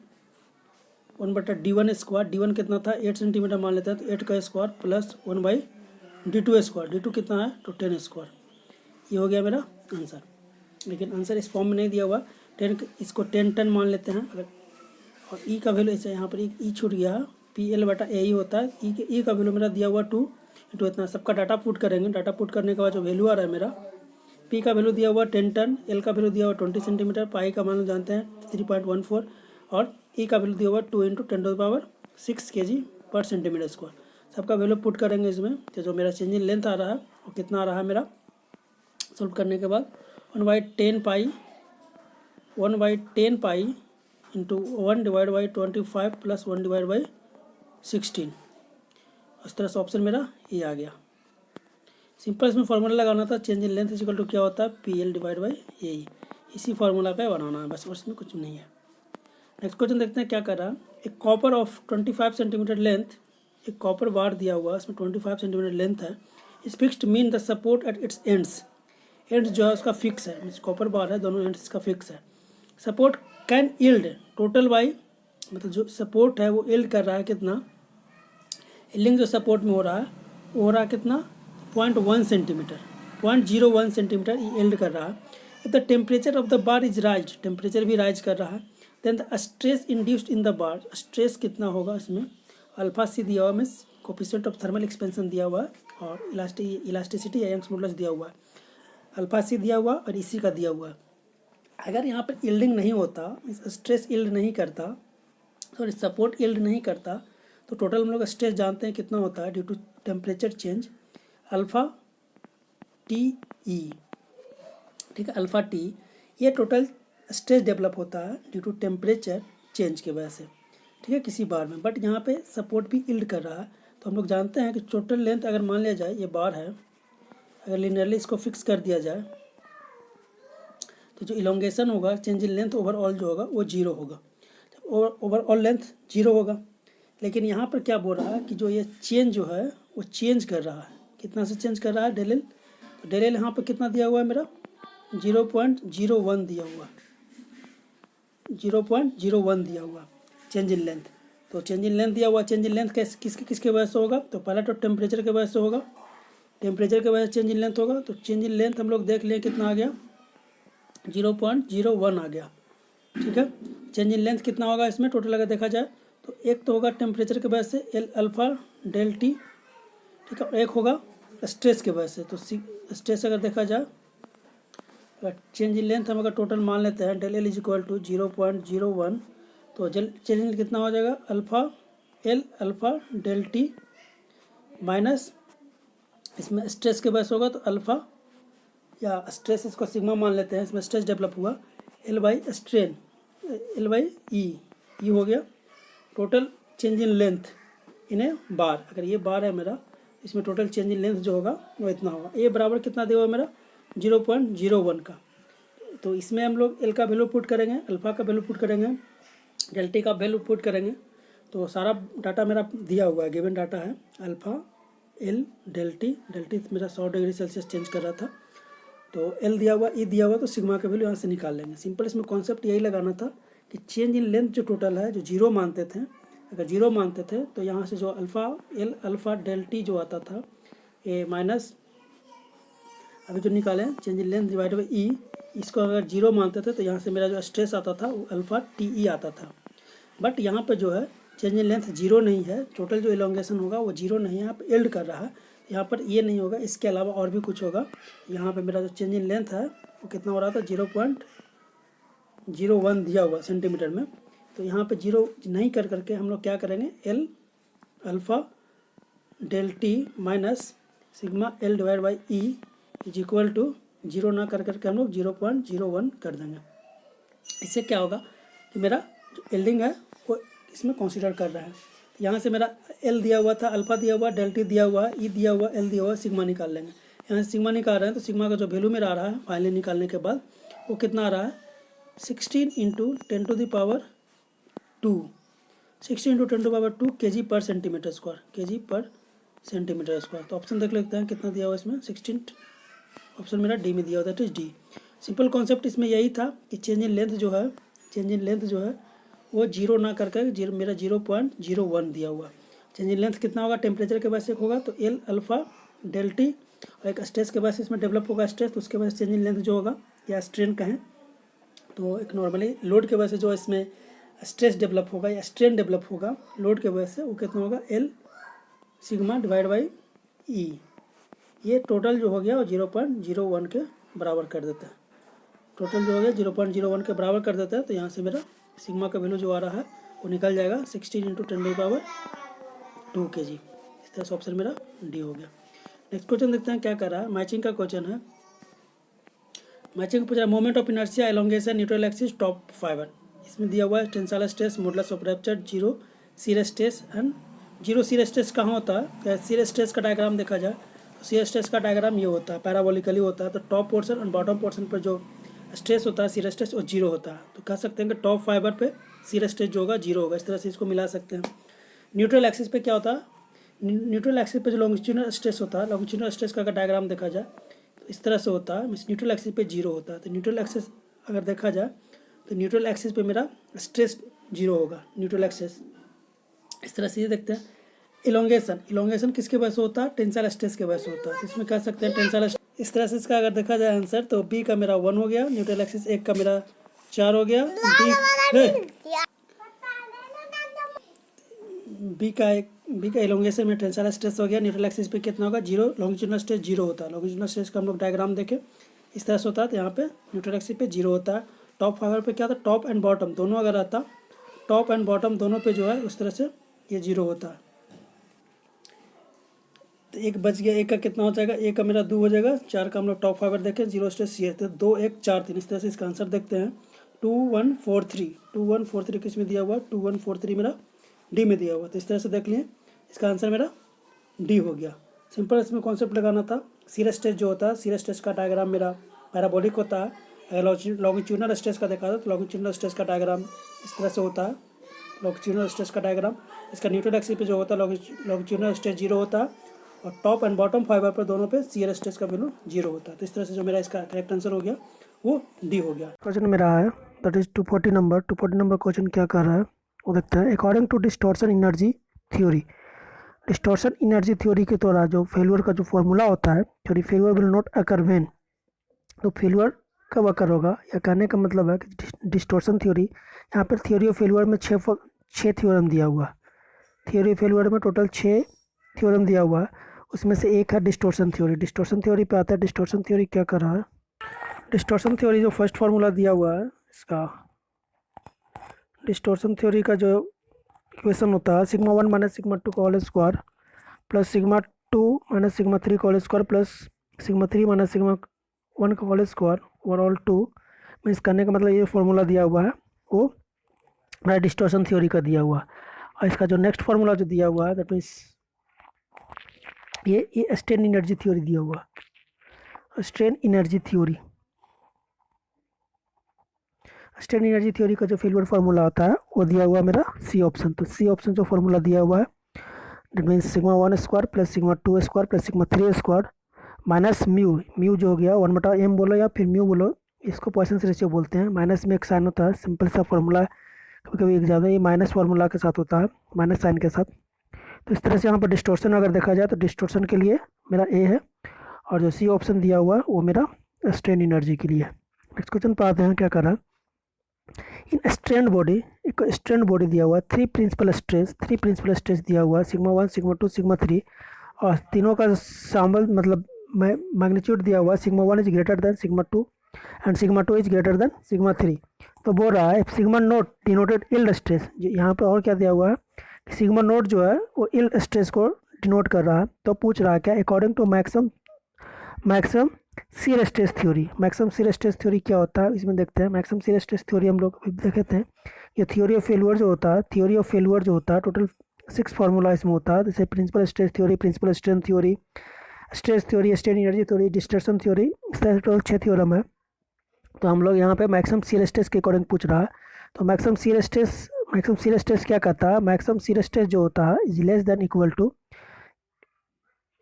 1/d1 square. d1 कितना था 8 सेंटीमीटर मान लेते हैं, तो 8 का square plus 1/d2 square. d2 कितना है तो 10 स्क्वायर। ये हो गया मेरा आंसर। लेकिन आंसर इस फॉर्म में नहीं दिया हुआ। 10 इसको 10 मान लेते हैं अगर, और ई का वैल्यू ऐसे यहाँ पर ई छूट गया, PL/A होता है। ई का वैल्यू मेरा दिया हुआ 2 इंटू इतना। सबका डाटा पुट करेंगे। डाटा पुट करने के बाद जो वैल्यू आ रहा है मेरा, पी का वैल्यू दिया हुआ 10 टन, एल का वैल्यू दिया हुआ 20 सेंटीमीटर, पाई का मान जानते हैं 3.14, और ई का वैल्यू दिया हुआ 2 × 10⁻6 kg पर सेंटीमीटर स्क्वायर। सबका वैल्यू पुट करेंगे इसमें, तो जो मेरा चेंज इन लेंथ आ रहा है वो कितना आ रहा है मेरा, सोल्व करने के बाद 1/10 पाई इंटू 1/25 प्लस 1/16। इस तरह से ऑप्शन मेरा ये आ गया। सिंपल इसमें फार्मूला लगाना था, change in length is equal to क्या होता है PL/A। इसी फार्मूला पे बनाना है बस, और इसमें कुछ नहीं है। नेक्स्ट क्वेश्चन देखते हैं क्या कर रहा है। एक कॉपर ऑफ 25 सेंटीमीटर लेंथ, एक कॉपर बार दिया हुआ है, इसमें 25 सेंटीमीटर लेंथ है। इस fixed mean the support at its ends. Ends जो है उसका फिक्स है, मीन्स कॉपर बार है, दोनों एंड्स का फिक्स है। Support can yield total by, मतलब जो सपोर्ट है वो यील्ड कर रहा है कितना, यील्डिंग जो सपोर्ट में हो रहा है वो हो रहा है कितना 0.1 सेंटीमीटर, 0.01 सेंटीमीटर यील्ड कर रहा है। If the temperature of the bar is rise, temperature भी राइज कर रहा है, then the stress induced in the bar, stress कितना होगा इसमें, अल्फा सी दिया हुआ, means coefficient of thermal expansion दिया हुआ है, और इलास्टिसिटी या यंग्स मॉडुलस दिया हुआ है। अल्फा सी दिया हुआ और इसी का दिया हुआ है। अगर यहाँ पर यील्डिंग नहीं होता, स्ट्रेस यील्ड नहीं करता, सॉरी सपोर्ट यील्ड नहीं करता, तो टोटल हम लोग स्ट्रेस जानते हैं कितना होता है due to temperature change, alpha TE, ठीक है, अल्फ़ा T। ये टोटल स्ट्रेस डेवलप होता है ड्यू टू टेम्परेचर चेंज की वजह से, ठीक है, किसी बार में। बट यहाँ पे सपोर्ट भी यील्ड कर रहा है, तो हम लोग जानते हैं कि टोटल लेंथ अगर मान लिया जाए ये बार है, अगर लिनियरली इसको फिक्स कर दिया जाए तो जो इलोंगेशन होगा, चेंज इन लेंथ ओवरऑल जो होगा वो 0 होगा, ओवरऑल लेंथ 0 होगा। लेकिन यहाँ पर क्या बोल रहा है कि जो ये चेंज जो है वो चेंज कर रहा है, कितना से चेंज कर रहा है, डेल एल। तो डेल एल यहाँ पर कितना दिया हुआ है मेरा 0.01 दिया हुआ, 0.01 दिया हुआ चेंज इन लेंथ। तो चेंज इन लेंथ दिया हुआ, चेंज इन लेंथ किसके वजह से होगा, तो पहला तो टेम्परेचर के वजह से होगा, टेम्परेचर के वजह से चेंज इन लेंथ होगा। तो चेंज इन लेंथ हम लोग देख लें कितना आ गया 0.01 आ गया, ठीक है। चेंज इन लेंथ कितना होगा इसमें टोटल अगर देखा जाए, तो एक तो होगा टेम्परेचर की वजह से एल अल्फ़ा डेल टी, ठीक है, और एक होगा स्ट्रेस की वजह से। तो स्ट्रेस अगर देखा जाए, अगर चेंज इन लेंथ हम अगर टोटल मान लेते हैं del L is equal to 0.01, तो चेंज इन कितना हो जाएगा alpha L alpha del T minus, इसमें स्ट्रेस के वजह से होगा तो अल्फ़ा, या स्ट्रेस इसको सिग्मा मान लेते हैं, इसमें स्ट्रेस डेवलप हुआ L by strain, L by E हो गया। Total change in length in a bar, अगर ये बार है मेरा, इसमें टोटल चेंज इन लेंथ जो होगा वो इतना होगा। ए बराबर कितना देगा मेरा 0.01 का। तो इसमें हम लोग एल का वैल्यू पुट करेंगे, अल्फ़ा का वैल्यू पुट करेंगे, डेल टी का वैल्यू पुट करेंगे। तो सारा डाटा मेरा दिया हुआ है, गिवन डाटा है, अल्फ़ा एल डेल टी मेरा 100 डिग्री सेल्सियस चेंज कर रहा था, तो एल दिया हुआ, ई दिया हुआ, तो सिग्मा का वैल्यू यहाँ से निकाल लेंगे। सिंपल इसमें कॉन्सेप्ट यही लगाना था कि चेंज इन लेंथ जो टोटल है, जो 0 मानते थे, अगर 0 मानते थे तो यहाँ से जो alpha L alpha del T जो आता था ए माइनस, अभी जो निकालें change in length divide by E, इसको अगर 0 मानते थे तो यहाँ से मेरा जो स्ट्रेस आता था वो अल्फ़ा TE आता था। बट यहाँ पर जो है चेंज इन लेंथ 0 नहीं है, टोटल जो इलोंगेशन होगा वो 0 नहीं है, यहाँ पर यील्ड कर रहा है, यहाँ पर ये नहीं होगा, इसके अलावा और भी कुछ होगा। यहाँ पे मेरा जो चेंज इन लेंथ है वो कितना हो रहा था 0.01 दिया हुआ सेंटीमीटर में। तो यहाँ पे 0 नहीं कर करके हम लोग क्या करेंगे, L alpha del T minus sigma L divide by E is equal to 0 ना कर करके हम लोग 0.01 कर देंगे। इससे क्या होगा कि मेरा जो यील्डिंग है वो इसमें कंसीडर कर रहा है। यहाँ से मेरा एल दिया हुआ था, अल्फ़ा दिया हुआ, डेल टी दिया हुआ, ई दिया हुआ, एल दिया हुआ, सिग्मा निकाल लेंगे। यहाँ से सिग्मा निकाल रहे हैं तो सिग्मा का जो वैल्यू मेरा आ रहा है फाइनली निकालने के बाद वो कितना आ रहा है 16 × 10⁻², 16 × 10⁻² kg पर सेंटीमीटर स्क्वायर, kg पर सेंटीमीटर स्क्वायर। तो ऑप्शन देख लेते हैं कितना दिया हुआ इसमें 16 ऑप्शन मेरा डी में दिया हुआ, that is D. Simple concept इसमें यही था कि चेंज इन लेंथ जो है वो जीरो ना करके मेरा 0.01 दिया हुआ। चेंज इन लेंथ कितना होगा, टेम्परेचर के वजह से होगा तो एल अल्फ़ा डेल टी, और एक स्ट्रेस के वजह से इसमें डेवलप होगा स्ट्रेस, तो उसके वजह से चेंज इन लेंथ जो होगा या स्ट्रेन कहें तो एक नॉर्मली लोड के वजह से जो इसमें स्ट्रेस डेवलप होगा या स्ट्रेन डेवलप होगा लोड के वजह से, वो कितना होगा एल सिग्मा डिवाइड बाई ई। ये टोटल जो हो गया वो 0.01 के बराबर कर देता है। टोटल जो हो गया 0.01 के बराबर कर देता है, तो यहाँ से मेरा सिग्मा का वैल्यू जो आ रहा है वो निकल जाएगा 16 × 10⁻² kg। इस तरह से ऑप्शन मेरा डी हो गया। नेक्स्ट क्वेश्चन देखते हैं क्या कर रहा है। मैचिंग का क्वेश्चन है। मैचिंग पूछा moment of inertia elongation neutral axis top fibre. इसमें दिया हुआ है tensile stress, modulus of rupture, zero shear stress and zero shear stress कहाँ होता है। शियर स्ट्रेस का डायग्राम देखा जाए तो शियर स्ट्रेस का डायग्राम ये होता है, पैराबोलिकली होता है। तो टॉप पोर्शन और बॉटम पोर्शन पर जो स्ट्रेस होता है शियर स्ट्रेस वो जीरो होता है। तो कह सकते हैं कि टॉप फाइबर पे शियर स्ट्रेस जो होगा जीरो होगा। इस तरह से इसको मिला सकते हैं। न्यूट्रल एक्सिस पे क्या होता है, न्यूट्रल एक्सिस पे जो लॉन्गिट्यूडनल स्ट्रेस होता है, लॉन्गिट्यूडनल स्ट्रेस का अगर डायग्राम देखा जाए तो इस तरह से होता है। न्यूट्रल एक्सिस पे जीरो होता है। तो न्यूट्रल एक्सिस अगर देखा जाए तो न्यूट्रल एक्सिस पे मेरा स्ट्रेस जीरो होगा, न्यूट्रल एक्सिस। इस तरह से ये देखते हैं। इलोंगेशन किसके वजह से होता है, टेंसाइल स्ट्रेस के वजह से होता है। तो इसमें कह सकते हैं टेंसाइल। इस तरह से इसका अगर देखा जाए आंसर तो बी का मेरा 1 हो गया, न्यूट्रल एक्सिस 1 का मेरा 4 हो गया, बी का इलोंगेशन में टेंसाइल स्ट्रेस हो गया। न्यूट्रल एक्सिस पे कितना होगा, जीरो। लॉन्गिट्यूडनल स्ट्रेस जीरो होता है। लॉन्गिट्यूडनल स्ट्रेस का हम लोग डायग्राम देखें इस तरह से होता है। तो यहाँ पे न्यूट्रल एक्सिस पे जीरो होता है। टॉप फाइबर पे क्या था, टॉप एंड बॉटम दोनों अगर आता, टॉप एंड बॉटम दोनों पे जो है उस तरह से ये जीरो होता है। तो एक बच गया, एक का कितना हो जाएगा, एक का मेरा 2 हो जाएगा, 4 का हम लोग टॉप फाइबर देखें, जीरो स्ट्रेस ये तो 2 1 4 3। इस तरह से इसका आंसर देखते हैं 2143 किस में दिया हुआ, 2143 मेरा डी में दिया हुआ। तो इस तरह से देख लिए इसका आंसर मेरा डी हो गया। सिंपल इसमें कॉन्सेप्ट लगाना था। शियर स्ट्रेस जो होता है, शियर स्ट्रेस का डायग्राम मेरा पैराबोलिक होता है। अगर लॉन्गिट्यूडनल स्ट्रेस का देखा था तो लॉन्गिट्यूडनल स्ट्रेस का डायग्राम इस तरह से होता है। लॉन्गिट्यूडनल स्ट्रेस का डायग्राम इसका न्यूट्रल एक्सिस पे जो होता है लॉन्गिट्यूडनल स्ट्रेस जीरो होता है, और टॉप एंड बॉटम फाइबर पर दोनों पे शियर स्ट्रेस का वैल्यू जीरो होता है। तो इस तरह से जो मेरा इसका करेक्ट आंसर हो गया वो डी हो गया। क्वेश्चन मेरा है दैट इज 240 नंबर क्वेश्चन क्या कर रहा है वो देखते हैं। According to distortion energy theory, distortion energy theory के द्वारा जो फेल्यूर का जो फॉर्मूला होता है, theory failure will not occur when, तो फेल्यूर कब अकर होगा। या कहने का मतलब है कि डिस्टॉर्शन थ्योरी, यहाँ पर थ्योरी ऑफ फेल्यूर में 6 थ्योरम दिया हुआ। थ्योरी ऑफ फेल्यूर में टोटल 6 थ्योरम दिया हुआ है, उसमें से एक है डिस्टॉर्शन थ्योरी। डिस्टॉर्शन थ्योरी पे आता है। डिस्टॉर्शन थ्योरी क्या कर रहा है, डिस्टॉर्शन थ्योरी जो फर्स्ट फार्मूला दिया हुआ है इसका, डिस्टॉर्शन थ्योरी का जो इक्वेशन होता है सिग्मा 1 माइनस सिग्मा 2 का whole square plus sigma 2 minus sigma 3 का whole square plus sigma 3 minus sigma 1 का होल स्क्वायर ओवरऑल 2। मीन्स करने का मतलब ये फार्मूला दिया हुआ है वो हमारा डिस्टॉर्शन थ्योरी का दिया हुआ। और इसका जो नेक्स्ट फार्मूला जो दिया हुआ है दैट मीन्स ये स्ट्रेन एनर्जी थ्योरी दिया हुआ। स्ट्रेन एनर्जी थ्योरी थ्योरी का जो फेल्यूर फार्मूला होता है वो दिया हुआ है मेरा सी ऑप्शन। तो सी ऑप्शन जो फार्मूला दिया हुआ है that means sigma 1 square plus sigma 2 square plus sigma 3 square minus mu जो हो गया 1/m बोलो या फिर म्यू बोलो, इसको पॉइसन रेशियो बोलते हैं। माइनस में एक साइन होता है, सिंपल सा फार्मूला। कभी कभी एक ज़्यादा ये माइनस फार्मूला के साथ होता है, माइनस साइन के साथ। तो इस तरह से यहाँ पर डिस्टॉर्शन अगर देखा जाए तो डिस्टॉर्शन के लिए मेरा ए है, और जो सी ऑप्शन दिया हुआ है वो मेरा स्ट्रेन एनर्जी के लिए है। नेक्स्ट क्वेश्चन पर आते हैं क्या कर रहा है। इन स्ट्रेन बॉडी, एक स्ट्रेन बॉडी दिया हुआ है, 3 प्रिंसिपल स्ट्रेस दिया हुआ है, सिग्मा 1 सिग्मा 2 सिग्मा 3, और तीनों का शामिल मतलब मैग्नीट्यूड दिया हुआ है। Sigma 1 is greater than sigma 2 and sigma 2 is greater than sigma 3। तो बोल रहा है sigma note denoted yield stress. यहाँ पर और क्या दिया हुआ है, सिग्मा नोट जो है वो इल्ड स्ट्रेस को डिनोट कर रहा है। तो पूछ रहा है क्या, according to maximum shear stress theory. Maximum shear stress theory क्या होता है इसमें देखते हैं। मैक्सिमम शियर स्ट्रेस थ्योरी हम लोग देखे थे। ये थ्योरी ऑफ फेल्यूर जो होता है, टोटल 6 फार्मूला इसमें होता है। जैसे principal stress theory, principal strain theory, stress theory, strain energy theory, distortion theory, इस तरह से टोटल 6 थ्योरम है। तो हम लोग यहाँ पे मैक्सिमम शियर स्ट्रेस के अकॉर्डिंग पूछ रहा है। तो मैक्सिमम शियर स्ट्रेस क्या कहता है, मैक्सिमम शियर स्ट्रेस जो होता है is less than equal to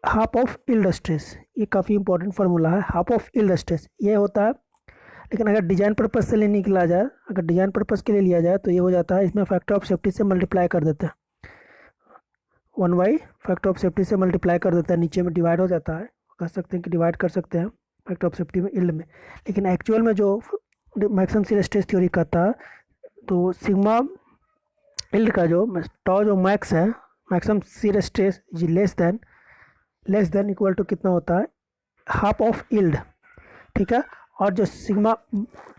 half of yield stress, ये काफ़ी इंपॉर्टेंट फार्मूला है। हाफ ऑफ यील्ड स्ट्रेस ये होता है, लेकिन अगर डिजाइन पर्पज से निकला जाए, अगर डिजाइन पर्पज के लिए लिया जाए तो ये हो जाता है, इसमें फैक्टर ऑफ सेफ्टी से मल्टीप्लाई कर देते हैं, 1/, फैक्टर ऑफ सेफ्टी से मल्टीप्लाई कर देता है, नीचे में डिवाइड हो जाता है, कह सकते हैं कि डिवाइड कर सकते हैं फैक्टर ऑफ सेफ्टी में यील्ड में। लेकिन एक्चुअल में जो मैक्सिमम शियर स्ट्रेस थ्योरी कहता है, तो सिग्मा यील्ड का जो टॉ जो मैक्स है, maximum shear stress less than equal to कितना होता है, हाफ ऑफ यील्ड, ठीक है। और जो सिग्मा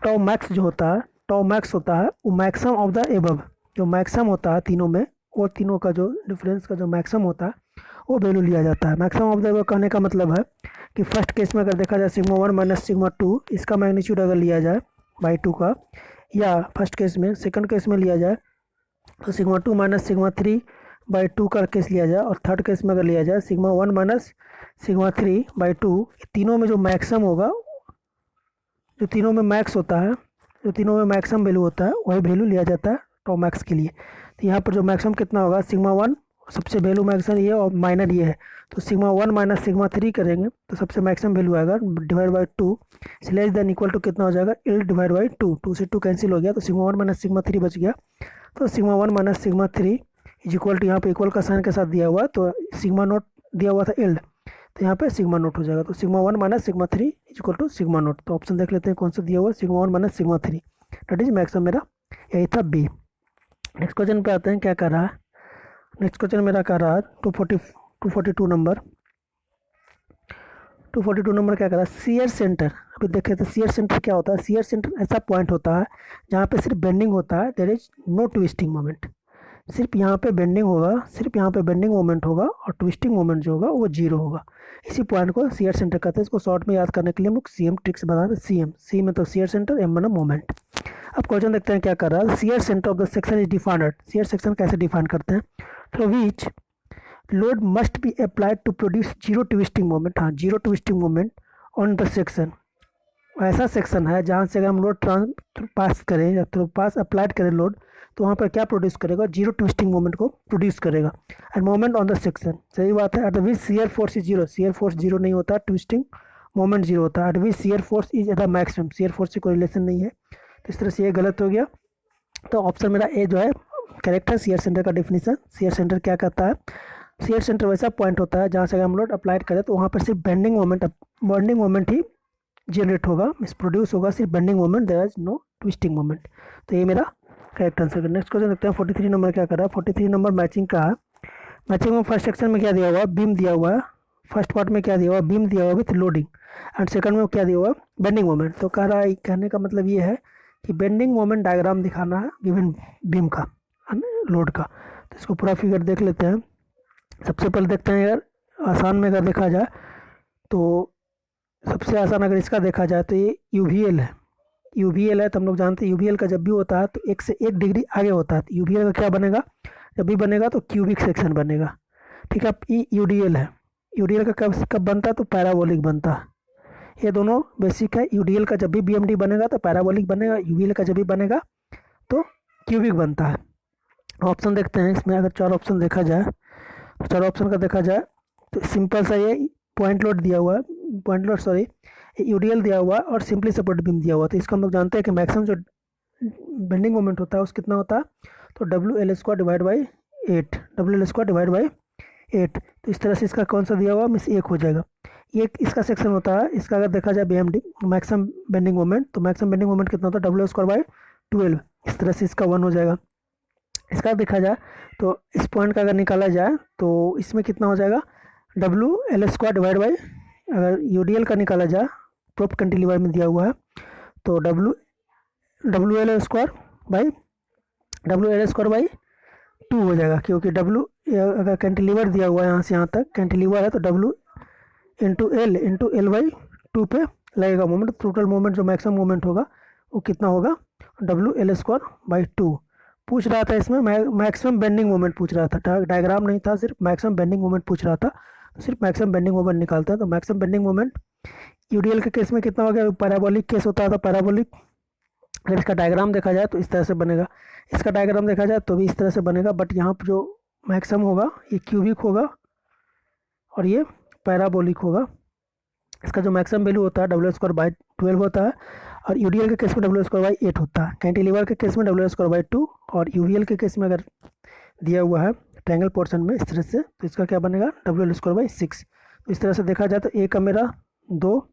टॉ मैक्स जो होता है, टॉ मैक्स होता है वो मैक्सिमम ऑफ द एबव, जो मैक्सिमम होता है तीनों में, वो तीनों का जो डिफरेंस का जो मैक्सिमम होता है वो वैल्यू लिया जाता है। मैक्सिमम ऑफ द एबव कहने का मतलब है कि फर्स्ट केस में अगर देखा जाए सिग्मा 1 माइनस सिग्मा 2, इसका मैग्नीट्यूड अगर लिया जाए बाई 2 का, या फर्स्ट केस में, सेकंड केस में लिया जाए तो सिग्मा 2 माइनस सिग्मा 3 बाई 2 का केस लिया जाए, और थर्ड केस में अगर लिया जाए सिग्मा 1 माइनस सिग्मा 3 बाई 2, तीनों में जो मैक्सिमम होगा, जो तीनों में मैक्स होता है, जो तीनों में मैक्सिमम वैल्यू होता है वही वैल्यू लिया जाता है टॉ मैक्स के लिए। तो यहाँ पर जो मैक्सिमम कितना होगा, सिग्मा 1 सबसे वैल्यू मैक्सिमम ये और माइनर ये है, तो सिग्मा 1 माइनस सिग्मा 3 करेंगे तो सबसे मैक्सिमम वैल्यू आएगा divide by 2, less than equal to कितना हो जाएगा, यील्ड डिवाइड बाई 2, 2 से 2 कैंसिल हो गया, तो सिग्मा 1 माइनस सिग्मा 3 बच गया। तो sigma 1 minus sigma 3 is equal to, यहाँ पे इक्वल का साइन के साथ दिया हुआ, तो सिग्मा नोट दिया हुआ था यील्ड, तो यहाँ पे सिग्मा नोट हो जाएगा, तो sigma 1 minus sigma 3 is equal to sigma naught. तो ऑप्शन देख लेते हैं कौन सा दिया हुआ, sigma 1 minus sigma 3, that is maximum मेरा यही था बी। नेक्स्ट क्वेश्चन पे आते हैं, क्या कर रहा है। नेक्स्ट क्वेश्चन मेरा कर रहा है 242 नंबर, 242 नंबर क्या कर रहा है, शियर सेंटर। अभी देखे तो शियर सेंटर क्या होता है, शियर सेंटर ऐसा पॉइंट होता है जहाँ पे सिर्फ बेंडिंग होता है, there is no twisting moment, सिर्फ यहाँ पे बेंडिंग होगा, सिर्फ यहाँ पे बेंडिंग मोमेंट होगा, और ट्विस्टिंग मोमेंट जो होगा वो जीरो होगा। इसी पॉइंट को शियर सेंटर कहते हैं। इसको शॉर्ट में याद करने के लिए हम लोग CM ट्रिक्स बताते हैं। सी में तो शियर सेंटर, M मतलब मोमेंट। अब क्वेश्चन देखते हैं क्या कर रहा है, shear centre of the section is defined. Shear section कैसे डिफाइन करते हैं, through which load must be applied to produce zero twisting moment. हाँ, zero twisting moment on the section. ऐसा सेक्शन है जहाँ से अगर हम लोड पास करें या थ्रू पास अप्लाइड करें लोड, तो वहाँ पर क्या प्रोड्यूस करेगा, जीरो ट्विस्टिंग मोमेंट को प्रोड्यूस करेगा। End moment on the section, सही बात है, eight which shear force is zero, shear force zero नहीं होता, ट्विस्टिंग मोमेंट जीरो होता है। Eight which shear force is the maximum, shear force से कोई रिलेशन नहीं है, तो इस तरह से ये गलत हो गया। तो ऑप्शन मेरा ए जो है करेक्ट है। शियर सेंटर का डेफिनेशन, शियर सेंटर क्या कहता है, शियर सेंटर वैसा पॉइंट होता है जहाँ से अगर हम लोड अप्लाइड करें तो वहाँ पर सिर्फ बेंडिंग मोमेंट ही जनरेट होगा, मीन्स प्रोड्यूस होगा, सिर्फ bending moment, there is no twisting moment. तो ये मेरा करेक्ट आंसर है। नेक्स्ट क्वेश्चन देखते हैं 43 नंबर क्या कर रहा है। 43 नंबर मैचिंग का है। मैचिंग में फर्स्ट सेक्शन में क्या दिया हुआ है, बीम दिया हुआ है। फर्स्ट पार्ट में क्या दिया हुआ है, बीम दिया हुआ है विथ लोडिंग, एंड सेकंड में क्या दिया हुआ है, बेंडिंग मोमेंट। तो कह रहा है, कहने का मतलब ये है कि बेंडिंग मोमेंट डायग्राम दिखाना है गिवन बीम का, लोड का। तो इसको पूरा फिगर देख लेते हैं। सबसे पहले देखते हैं, अगर आसान में अगर देखा जाए तो सबसे आसान अगर इसका देखा जाए तो ये यूवीएल है। यूवीएल है तो हम लोग जानते हैं यूवीएल का जब भी होता है तो 1 से 1 डिग्री आगे होता है। तो यूवीएल का क्या बनेगा, जब भी बनेगा तो क्यूबिक सेक्शन बनेगा, ठीक है। ये यूडीएल है। यूडीएल का कब बनता है, तो पैराबोलिक बनता है। ये दोनों बेसिक है। यूडीएल का जब भी बीएमडी बनेगा तो पैराबोलिक बनेगा, यूवीएल का जब भी बनेगा तो क्यूबिक बनता है। ऑप्शन देखते हैं इसमें, अगर 4 ऑप्शन देखा जाए तो 4 ऑप्शन का देखा जाए तो सिंपल सा ये पॉइंट लोड दिया हुआ है, यूडीएल दिया हुआ है और सिंपली सपोर्ट बीम दिया हुआ है। तो इसको हम लोग जानते हैं कि मैक्सिमम जो बेंडिंग मोमेंट होता है उस कितना होता है, तो WL² divide by 8, WL² divide by 8। तो इस तरह से इसका कौन सा दिया हुआ, मिस 1 हो जाएगा। ये इसका सेक्शन होता है, इसका अगर देखा जाए BMD मैक्सिमम बेंडिंग मोमेंट, तो मैक्सिमम बेंडिंग मोमेंट कितना होता है, WL² बाई 12। इस तरह से इसका 1 हो जाएगा। इसका देखा जाए तो इस पॉइंट का अगर निकाला जाए तो इसमें कितना हो जाएगा, WL² डिवाइड बाई, अगर यूडीएल का निकाला जाए प्रोप कैंटिलीवर में दिया हुआ है तो WL² बाई 2 हो जाएगा, क्योंकि अगर कैंटिलीवर दिया हुआ है यहाँ से यहाँ तक कैंटिलीवर है तो W इंटू L बाई 2 पे लगेगा मोमेंट। टोटल मोमेंट जो मैक्सिमम मोमेंट होगा वो कितना होगा, WL² बाई 2। पूछ रहा था इसमें मैक्सिमम बेंडिंग मोमेंट पूछ रहा था, डायग्राम नहीं था, सिर्फ मैक्सिमम बेंडिंग मोमेंट पूछ रहा था। तो सिर्फ मैक्सिमम बेंडिंग मोमेंट निकालते हैं। तो मैक्सिमम बेंडिंग मोमेंट यूडीएल के केस में कितना हो गया, पैराबोलिक केस होता था, पैराबोलिक। अगर इसका डायग्राम देखा जाए तो इस तरह से बनेगा, इसका डायग्राम देखा जाए तो भी इस तरह से बनेगा, बट यहाँ पर जो मैक्सिमम होगा ये क्यूबिक होगा और ये पैराबोलिक होगा। इसका जो मैक्सिमम वैल्यू होता है W²/12 होता है, और यूडीएल के केस में W²/8 होता है। कैंटिलीवर के केस में W²/2, और यूवीएल के केस में अगर दिया हुआ है ट्रायंगल पोर्शन में इस तरह से, तो इसका क्या बनेगा W²/6। तो इस तरह से देखा जाए तो ए का मेरा 2,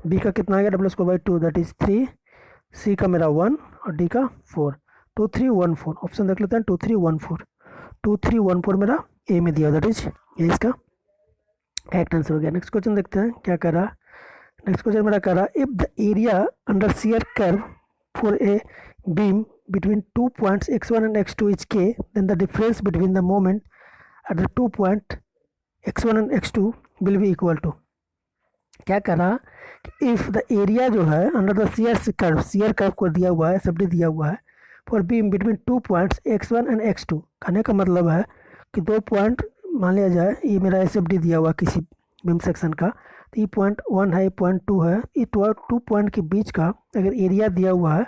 बी का कितना आ गया W²/2 दैट इज 3, सी का मेरा 1 और डी का 4। 2 3 1 4 ऑप्शन देख लेते हैं। 2 3 1 4 2 3 1 4 मेरा ए में दिया, दैट इज ये इसका करेक्ट आंसर हो गया। नेक्स्ट क्वेश्चन देखते हैं क्या कर रहा। नेक्स्ट क्वेश्चन मेरा कर रहा, if the area under shear curve for a beam between 2 points x1 and x2 is k, then the difference between the moment at the 2 point x1 and x2 will be equal to। क्या करा कि if the area जो है under the share curve को दिया हुआ है, सब्डी दिया हुआ है, for beam between 2 points x1 and x2। कहने का मतलब है कि 2 पॉइंट मान लिया जाए, ये मेरा एसएफडी दिया हुआ किसी बीम सेक्शन का, तो ये पॉइंट 1 है, ये पॉइंट 2 है, ये 2 पॉइंट के बीच का अगर एरिया दिया हुआ है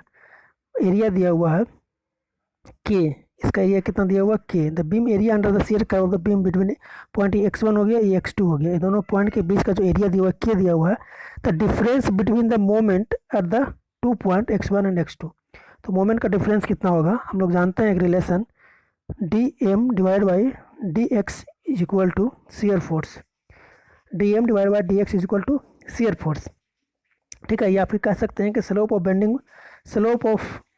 के, इसका एरिया कितना दिया हुआ के, the beam area under the share curve of the beam between point x1 हो गया, ये x2 हो गया, ये दोनों पॉइंट के बीच का जो एरिया दिया हुआ है के दिया हुआ है, the difference between the moment at the 2 point x1 and x2। तो मोमेंट का डिफरेंस कितना होगा, हम लोग जानते हैं एक relation dm/dx is equal to shear force, dm/dx is equal to shear force. ठीक है, ये आप कह सकते हैं कि slope of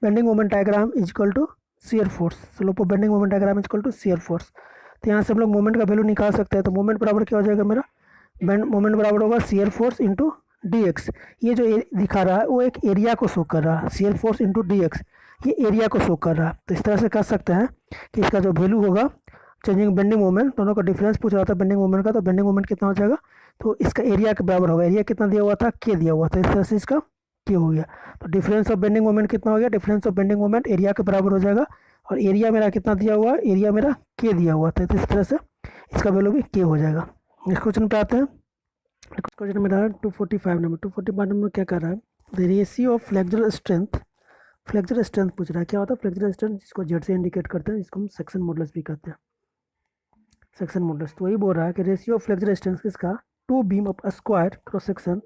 bending moment diagram is equal to shear force, slope of bending moment diagram is equal to shear force. तो यहाँ से हम लोग मोमेंट का वैल्यू निकाल सकते हैं। तो मोमेंट बराबर क्या हो जाएगा मेरा, मोमेंट बराबर होगा शियर फोर्स इंटू dx। ये जो दिखा रहा है वो एक एरिया को शो कर रहा है, शियर फोर्स इंटू dx ये एरिया को शो कर रहा है। तो इस तरह से कर सकते हैं कि इसका जो वैल्यू होगा चेंजिंग बेंडिंग मोमेंट, दोनों का डिफरेंस पूछ रहा था बेंडिंग मोमेंट का, तो बेंडिंग मोमेंट कितना हो जाएगा, तो इसका एरिया के बराबर होगा। एरिया कितना दिया हुआ था, के दिया हुआ था, इस तरह से इसका के हो गया। तो डिफरेंस ऑफ बेंडिंग मोमेंट कितना हो गया, difference of bending moment area के बराबर हो जाएगा, और एरिया मेरा कितना दिया हुआ है, एरिया मेरा के दिया हुआ था, तो इस तरह से इसका वैल्यू भी के हो जाएगा। नेक्स्ट क्वेश्चन पे आते हैं। नेक्स्ट क्वेश्चन मेरा 245 नंबर। 245 नंबर क्या कर रहा है, the ratio of flexural strength पूछ रहा है। क्या होता है फ्लेक्सुरल स्ट्रेंथ, जिसको जेड से इंडिकेट करते हैं, जिसको हम सेक्शन मॉडुलस भी कहते हैं, सेक्शन मॉडुलस। तो वही बोल रहा है कि रेशियो ऑफ फ्लेक्सुरल स्ट्रेंथ किसका, 2 beam of square cross section,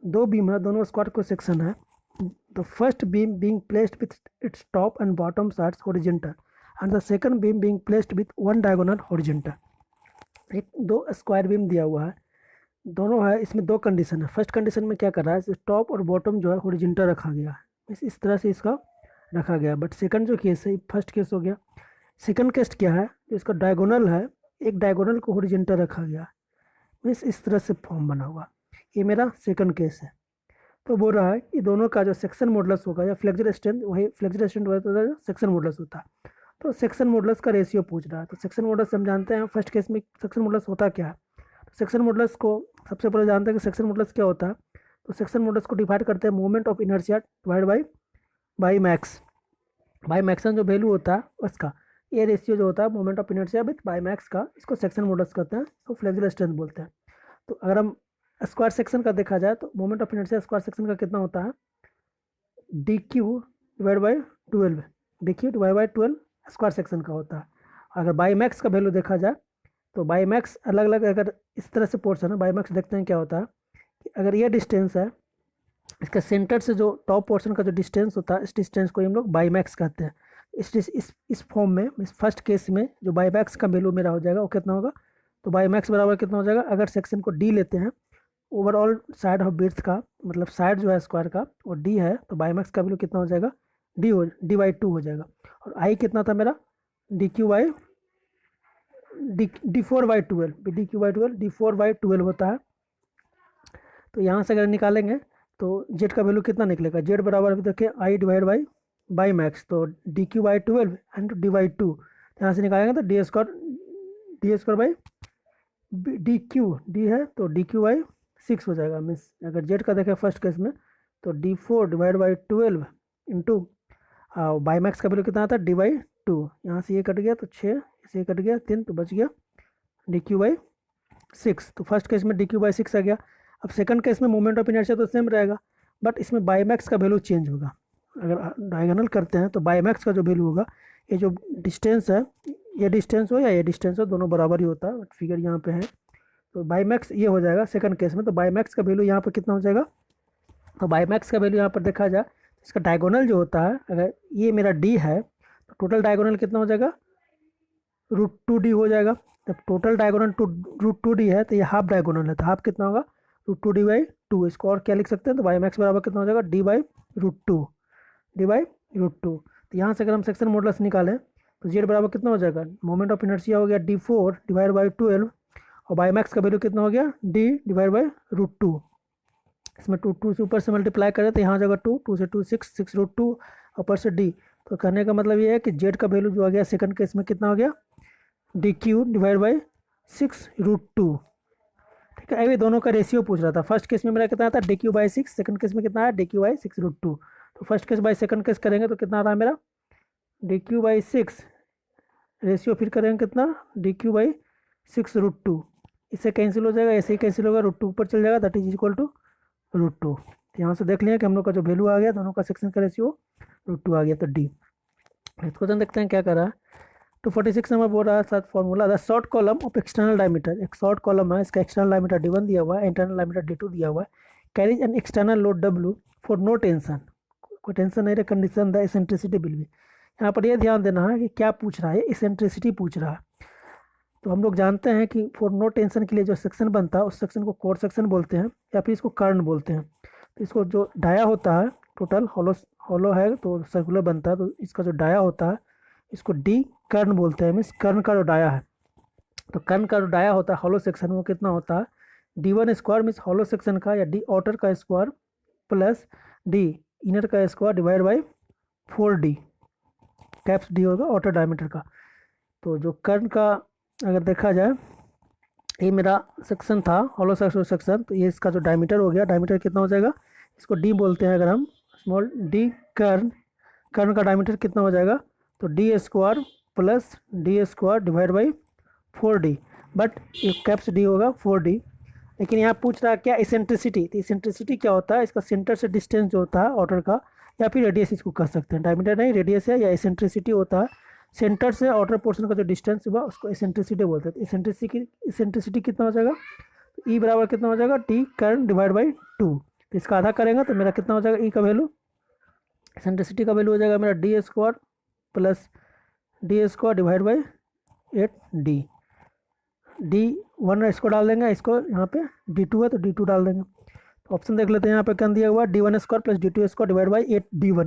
2 beam है, दोनों स्क्वायर क्रॉस सेक्शन है। The first beam being placed with its top and bottom sides horizontal and the second beam being placed with one diagonal horizontal. एक 2 square beam दिया हुआ है, दोनों है, इसमें 2 कंडीशन है। फर्स्ट कंडीशन में क्या कर रहा है, टॉप और बॉटम जो है हॉरिजॉन्टल रखा गया है, इस तरह से इसका रखा गया। बट सेकंड जो केस है, फर्स्ट केस हो गया। सेकंड केस क्या है, जो इसका डायगोनल है, एक डायगोनल को हॉरिजॉन्टल रखा गया, इस तरह से फॉर्म बना हुआ, ये मेरा सेकंड केस है। तो बोल रहा है कि दोनों का जो सेक्शन मॉडुलस होगा या फ्लेक्सुरल स्ट्रेंथ, वही फ्लेक्सुरल स्ट्रेंथ होता है, सेक्शन मॉडुलस होता है। तो सेक्शन मॉडुलस का रेशियो पूछ रहा है। तो सेक्शन मॉडुलस हम जानते हैं, फर्स्ट केस में सेक्शन मॉडुलस होता क्या है। तो सेक्शन मॉडुलस को सबसे पहले जानते हैं कि सेक्शन मॉडुलस क्या होता है। तो सेक्शन मॉडुलस को डिवाइड करते हैं moment of inertia divide by max. By Maxon जो वैल्यू होता है उसका, ये रेशियो जो होता है moment of inertia with by max का, इसको सेक्शन मॉडुलस कहते हैं, तो फ्लेक्सुरल स्ट्रेंथ बोलते हैं। तो अगर हम स्क्वायर सेक्शन का देखा जाए तो moment of inertia square section का कितना होता है, dq/12, dq/12 स्क्वायर सेक्शन का होता है। अगर बाई मैक्स का वैल्यू देखा जाए तो बाई मैक्स अलग अलग, अगर इस तरह से पोर्शन है बाई मैक्स, देखते हैं क्या होता है कि अगर ये डिस्टेंस है, इसका सेंटर से जो टॉप पोर्शन का जो डिस्टेंस होता है, इस डिस्टेंस को हम लोग बाई मैक्स कहते हैं। इस फॉर्म में, इस फर्स्ट केस में जो बाई मैक्स का वैल्यू मेरा हो जाएगा वो कितना होगा, तो बाई मैक्स बराबर कितना हो जाएगा, अगर सेक्शन को डी लेते हैं, ओवरऑल साइड ऑफ विड्थ का मतलब साइड जो है स्क्वायर का वो डी है, तो बाई मैक्स का वैल्यू कितना हो जाएगा, d/2 हो जाएगा। और आई कितना था मेरा, d4/12 d4/12 होता है। तो यहाँ से अगर निकालेंगे तो जेड का वैल्यू कितना निकलेगा, जेड बराबर अभी देखिए आई डिवाइड बाई मैक्स, तो dq/12 एंड d/2, यहाँ से निकालेंगे तो d² बाई डी है तो dq/6 हो जाएगा। मीन्स अगर जेड का देखें फर्स्ट केस में तो d4/12 इंटू बाई मैक्स का वैल्यू कितना आता है, d/2, यहाँ से ये कट गया तो 6, इसे कट गया 3, तो बच गया dq/6। तो फर्स्ट केस में dq/6 आ गया। अब सेकंड केस में मोमेंट ऑफ इनर्शिया तो सेम रहेगा, बट इसमें बाई मैक्स का वैल्यू चेंज होगा। अगर डायगोनल करते हैं तो बाई मैक्स का जो वैल्यू होगा, ये जो डिस्टेंस है, ये डिस्टेंस हो या ये डिस्टेंस हो, दोनों बराबर ही होता है, बट फिगर यहाँ पे है तो बाई मैक्स ये हो जाएगा सेकंड केस में। तो बाई मैक्स का वैल्यू यहाँ पर कितना हो जाएगा, तो बाई मैक्स का वैल्यू यहाँ पर देखा जाए इसका डायगोनल जो होता है, अगर ये मेरा डी है तो टोटल डायगोनल कितना हो जाएगा, √2d हो जाएगा। जब टोटल डायगोनल √2d है तो ये हाफ डायगोनल है, तो हाफ कितना होगा, √2d/2। इसको और क्या लिख सकते हैं, तो बाई मैक्स बराबर कितना हो जाएगा, d/√2, d/√2। तो यहाँ से अगर हम सेक्शन मॉडुलस निकालें तो जेड बराबर कितना हो जाएगा, मोमेंट ऑफ इनर्शिया हो गया d4/12, और बाई मैक्स का वैल्यू कितना हो गया, d/√2। इसमें 2 से ऊपर से मल्टीप्लाई करें तो यहाँ आ जाएगा 2 से 2 6 ऊपर से डी। तो कहने का मतलब ये है कि जेड का वैल्यू जो आ गया सेकंड केस में कितना हो गया, dq/6√2। ठीक है, अभी दोनों का रेशियो पूछ रहा था। फर्स्ट केस में मेरा कितना था, dq/6, सेकंड केस में कितना है, dq/6√2। तो first case by second case करेंगे तो कितना आ रहा है मेरा, dq/6 रेशियो फिर करेंगे कितना, dq/6√2। इससे कैंसिल हो जाएगा, ऐसे ही कैंसिल होगा, √2 ऊपर चल जाएगा, दैट इज इक्वल टू √2। तो यहाँ से देख लिया कि हम लोग का जो वैल्यू आ गया, दोनों का सेक्शन का रेशियो √2 आ गया। तो डी। नेक्स्ट क्वेश्चन देखते हैं क्या कर रहा है। 246 नंबर बोल रहा है साथ formula, the short column of external diameter, एक शॉर्ट कॉलम है, इसका एक्सटर्नल डायमीटर d1 दिया हुआ है, इंटरनल डायमीटर d2 दिया हुआ है, carries an external load w for no tension, कोई टेंशन नहीं रहे, condition the eccentricity will be. यहाँ पर यह ध्यान देना है कि क्या पूछ रहा है, एसेंट्रिसिटी पूछ रहा है। तो हम लोग जानते हैं कि फॉर नो टेंशन के लिए जो सेक्शन बनता है उस सेक्शन को कोर सेक्शन बोलते हैं या फिर इसको कर्न बोलते हैं। तो इसको जो डाया होता है, टोटल हॉलो है तो सर्कुलर बनता है, तो इसका जो डाया होता है इसको डी कर्न बोलते हैं, मीन्स कर्न का जो डाया है। तो कर्न का जो डाया होता है हॉलो सेक्शन वो कितना होता है, d1² मीन्स हॉलो सेक्शन का या डी आउटर का स्क्वायर प्लस डी इनर का square divide by 4d, caps D होगा आउटर डायमीटर का। तो जो कर्न का अगर देखा जाए, ये मेरा सेक्शन था हॉलो सेक्शन, तो ये इसका जो डायमीटर हो गया, डायमीटर कितना हो जाएगा, इसको डी बोलते हैं अगर हम, स्मॉल डी कर्न का डायमीटर कितना हो जाएगा, तो d² plus d² divide by 4d, but ये कैप्स डी होगा 4d। लेकिन यहाँ पूछ रहा है क्या, इसेंट्रिसिटी। तो इसेंट्रिसिटी क्या होता है, इसका सेंटर से डिस्टेंस जो होता है आउटर का, या फिर रेडियस इसको कह सकते हैं, डायमीटर नहीं रेडियस है, या इसेंट्रिसिटी होता है सेंटर से आउटर पोर्शन का जो डिस्टेंस हुआ उसको इसेंट्रिसिटी बोलते हैं। इसेंट्रिसिटी कितना हो जाएगा, तो ई बराबर कितना हो जाएगा, टी कर्न डिवाइड बाई 2। तो इसका आधा करेंगे तो मेरा कितना हो जाएगा, ई का वैल्यू, इसेंट्रिसिटी का वैल्यू हो जाएगा मेरा d² plus d² divide by 8d। d1 इसको डाल देंगे, इसको यहाँ पे d2 है तो d2 डाल देंगे। तो ऑप्शन देख लेते हैं, यहाँ पे क्या दिया हुआ है, d1² plus d2² divide by 8d1।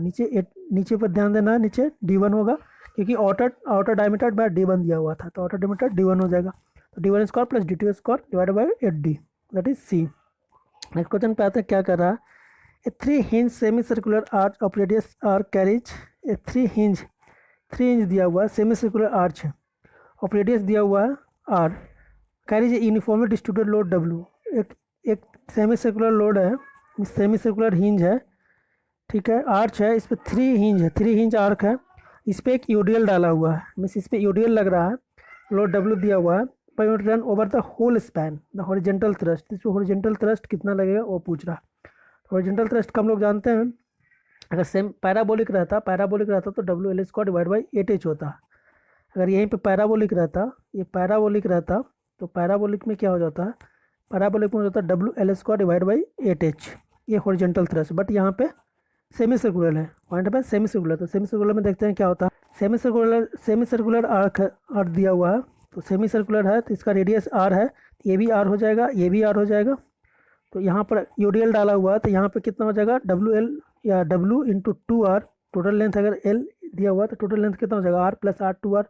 नीचे पर ध्यान देना है, नीचे d1 होगा क्योंकि आउटर डायमीटर बाय d1 दिया हुआ था, तो आउटर डायमीटर d1 हो जाएगा। तो d1² plus d2² divide by 8d, that is C. Next question पे आते हैं, क्या कर रहा है, a 3 hinge semi circular arch of radius R carries a 3 hinge दिया हुआ है, सेमी सर्कुलर आर्च है, ऑफ रेडियस दिया हुआ है R, carries a uniformly distributed load w। एक सेमी सर्कुलर लोड है, सेमी सर्कुलर हिंज है, ठीक है, आर्च है, इस पर 3 hinge है, 3 hinge आर्क है, इस पर एक यूडियल डाला हुआ है, मीन्स इस पर यूडियल लग रहा है, लोड w दिया हुआ है, पर run over the whole span the horizontal thrust. इस पर हॉरिजेंटल थ्रस्ट कितना लगेगा वो पूछ रहा है। हॉरिजेंटल थ्रस्ट का हम लोग जानते हैं, अगर सेम पैराबोलिक रहता तो WL² डिवाइड बाई 8h होता। अगर यहीं पे पैराबोलिक रहता, ये पैराबोलिक रहता, तो पैराबोलिक में क्या हो जाता है, पैराबोलिक में हो जाता है WL² डिवाइड बाई 8h, ये हॉरिजेंटल थ्रस्ट। बट यहाँ पे सेमी सर्कुलर है, पॉइंट पे सेमी सर्कुलर। तो सेमी सर्कुलर में देखते हैं क्या होता है, सेमी सर्कुलर आर्क दिया हुआ है, तो सेमी सर्कुलर है तो इसका रेडियस r है, ये भी r हो जाएगा, ये भी r हो जाएगा। तो यहाँ पर यूडियल डाला हुआ है तो यहाँ पे कितना हो जाएगा, WL या W into 2r, total length अगर L दिया हुआ तो टोटल लेंथ कितना हो जाएगा, r प्लस r 2r,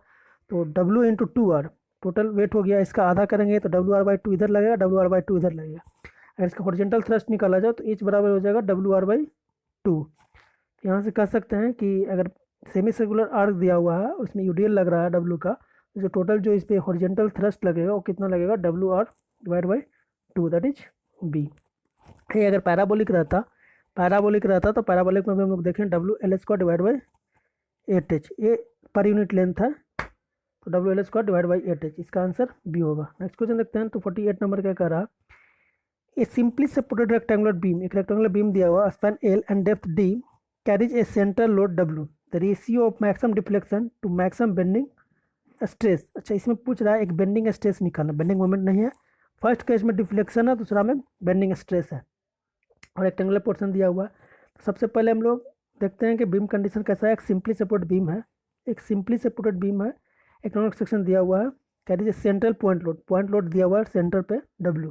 तो W into 2r total weight हो गया। इसका आधा करेंगे तो WR/2 इधर लगेगा, WR/2 इधर लगेगा। अगर इसका हॉरिजेंटल थ्रस्ट निकाला जाए तो H बराबर हो जाएगा WR/2। यहाँ से कह सकते हैं कि अगर सेमी सर्कुलर आर्क दिया हुआ है उसमें यूडियल लग रहा है W का, तो जो टोटल जो इस पर हॉरिजेंटल थ्रस्ट लगेगा वो कितना लगेगा, WR divide by 2, that is B. ये अगर पैराबोलिक रहता तो पैराबोलिक में भी हम लोग देखें WL² डिवाइड बाई 8h, ये पर यूनिट लेंथ है, तो WL² डिवाइड बाई 8h, इसका आंसर बी होगा। नेक्स्ट क्वेश्चन देखते हैं, तो 48 नंबर क्या कह रहा है, a simply supported rectangular beam, एक रेक्टेंगुलर बीम दिया हुआ, span L and depth D, carries a centre load W, the ratio of maximum deflection to maximum bending stress. अच्छा, इसमें पूछ रहा है एक बेंडिंग स्ट्रेस निकालना, बेंडिंग मोमेंट नहीं है, फर्स्ट केस में डिफ्लेक्शन है, दूसरा में बेंडिंग स्ट्रेस है और रेक्टेंगुलर पोर्शन दिया हुआ है। तो सबसे पहले हम लोग देखते हैं कि बीम कंडीशन कैसा है। एक सिंपली सपोर्टेड बीम है, एक सिंपली सपोर्टेड बीम है, इकोनॉमिक सेक्शन दिया हुआ है, कह दीजिए सेंट्रल पॉइंट लोड दिया हुआ है सेंटर पे W।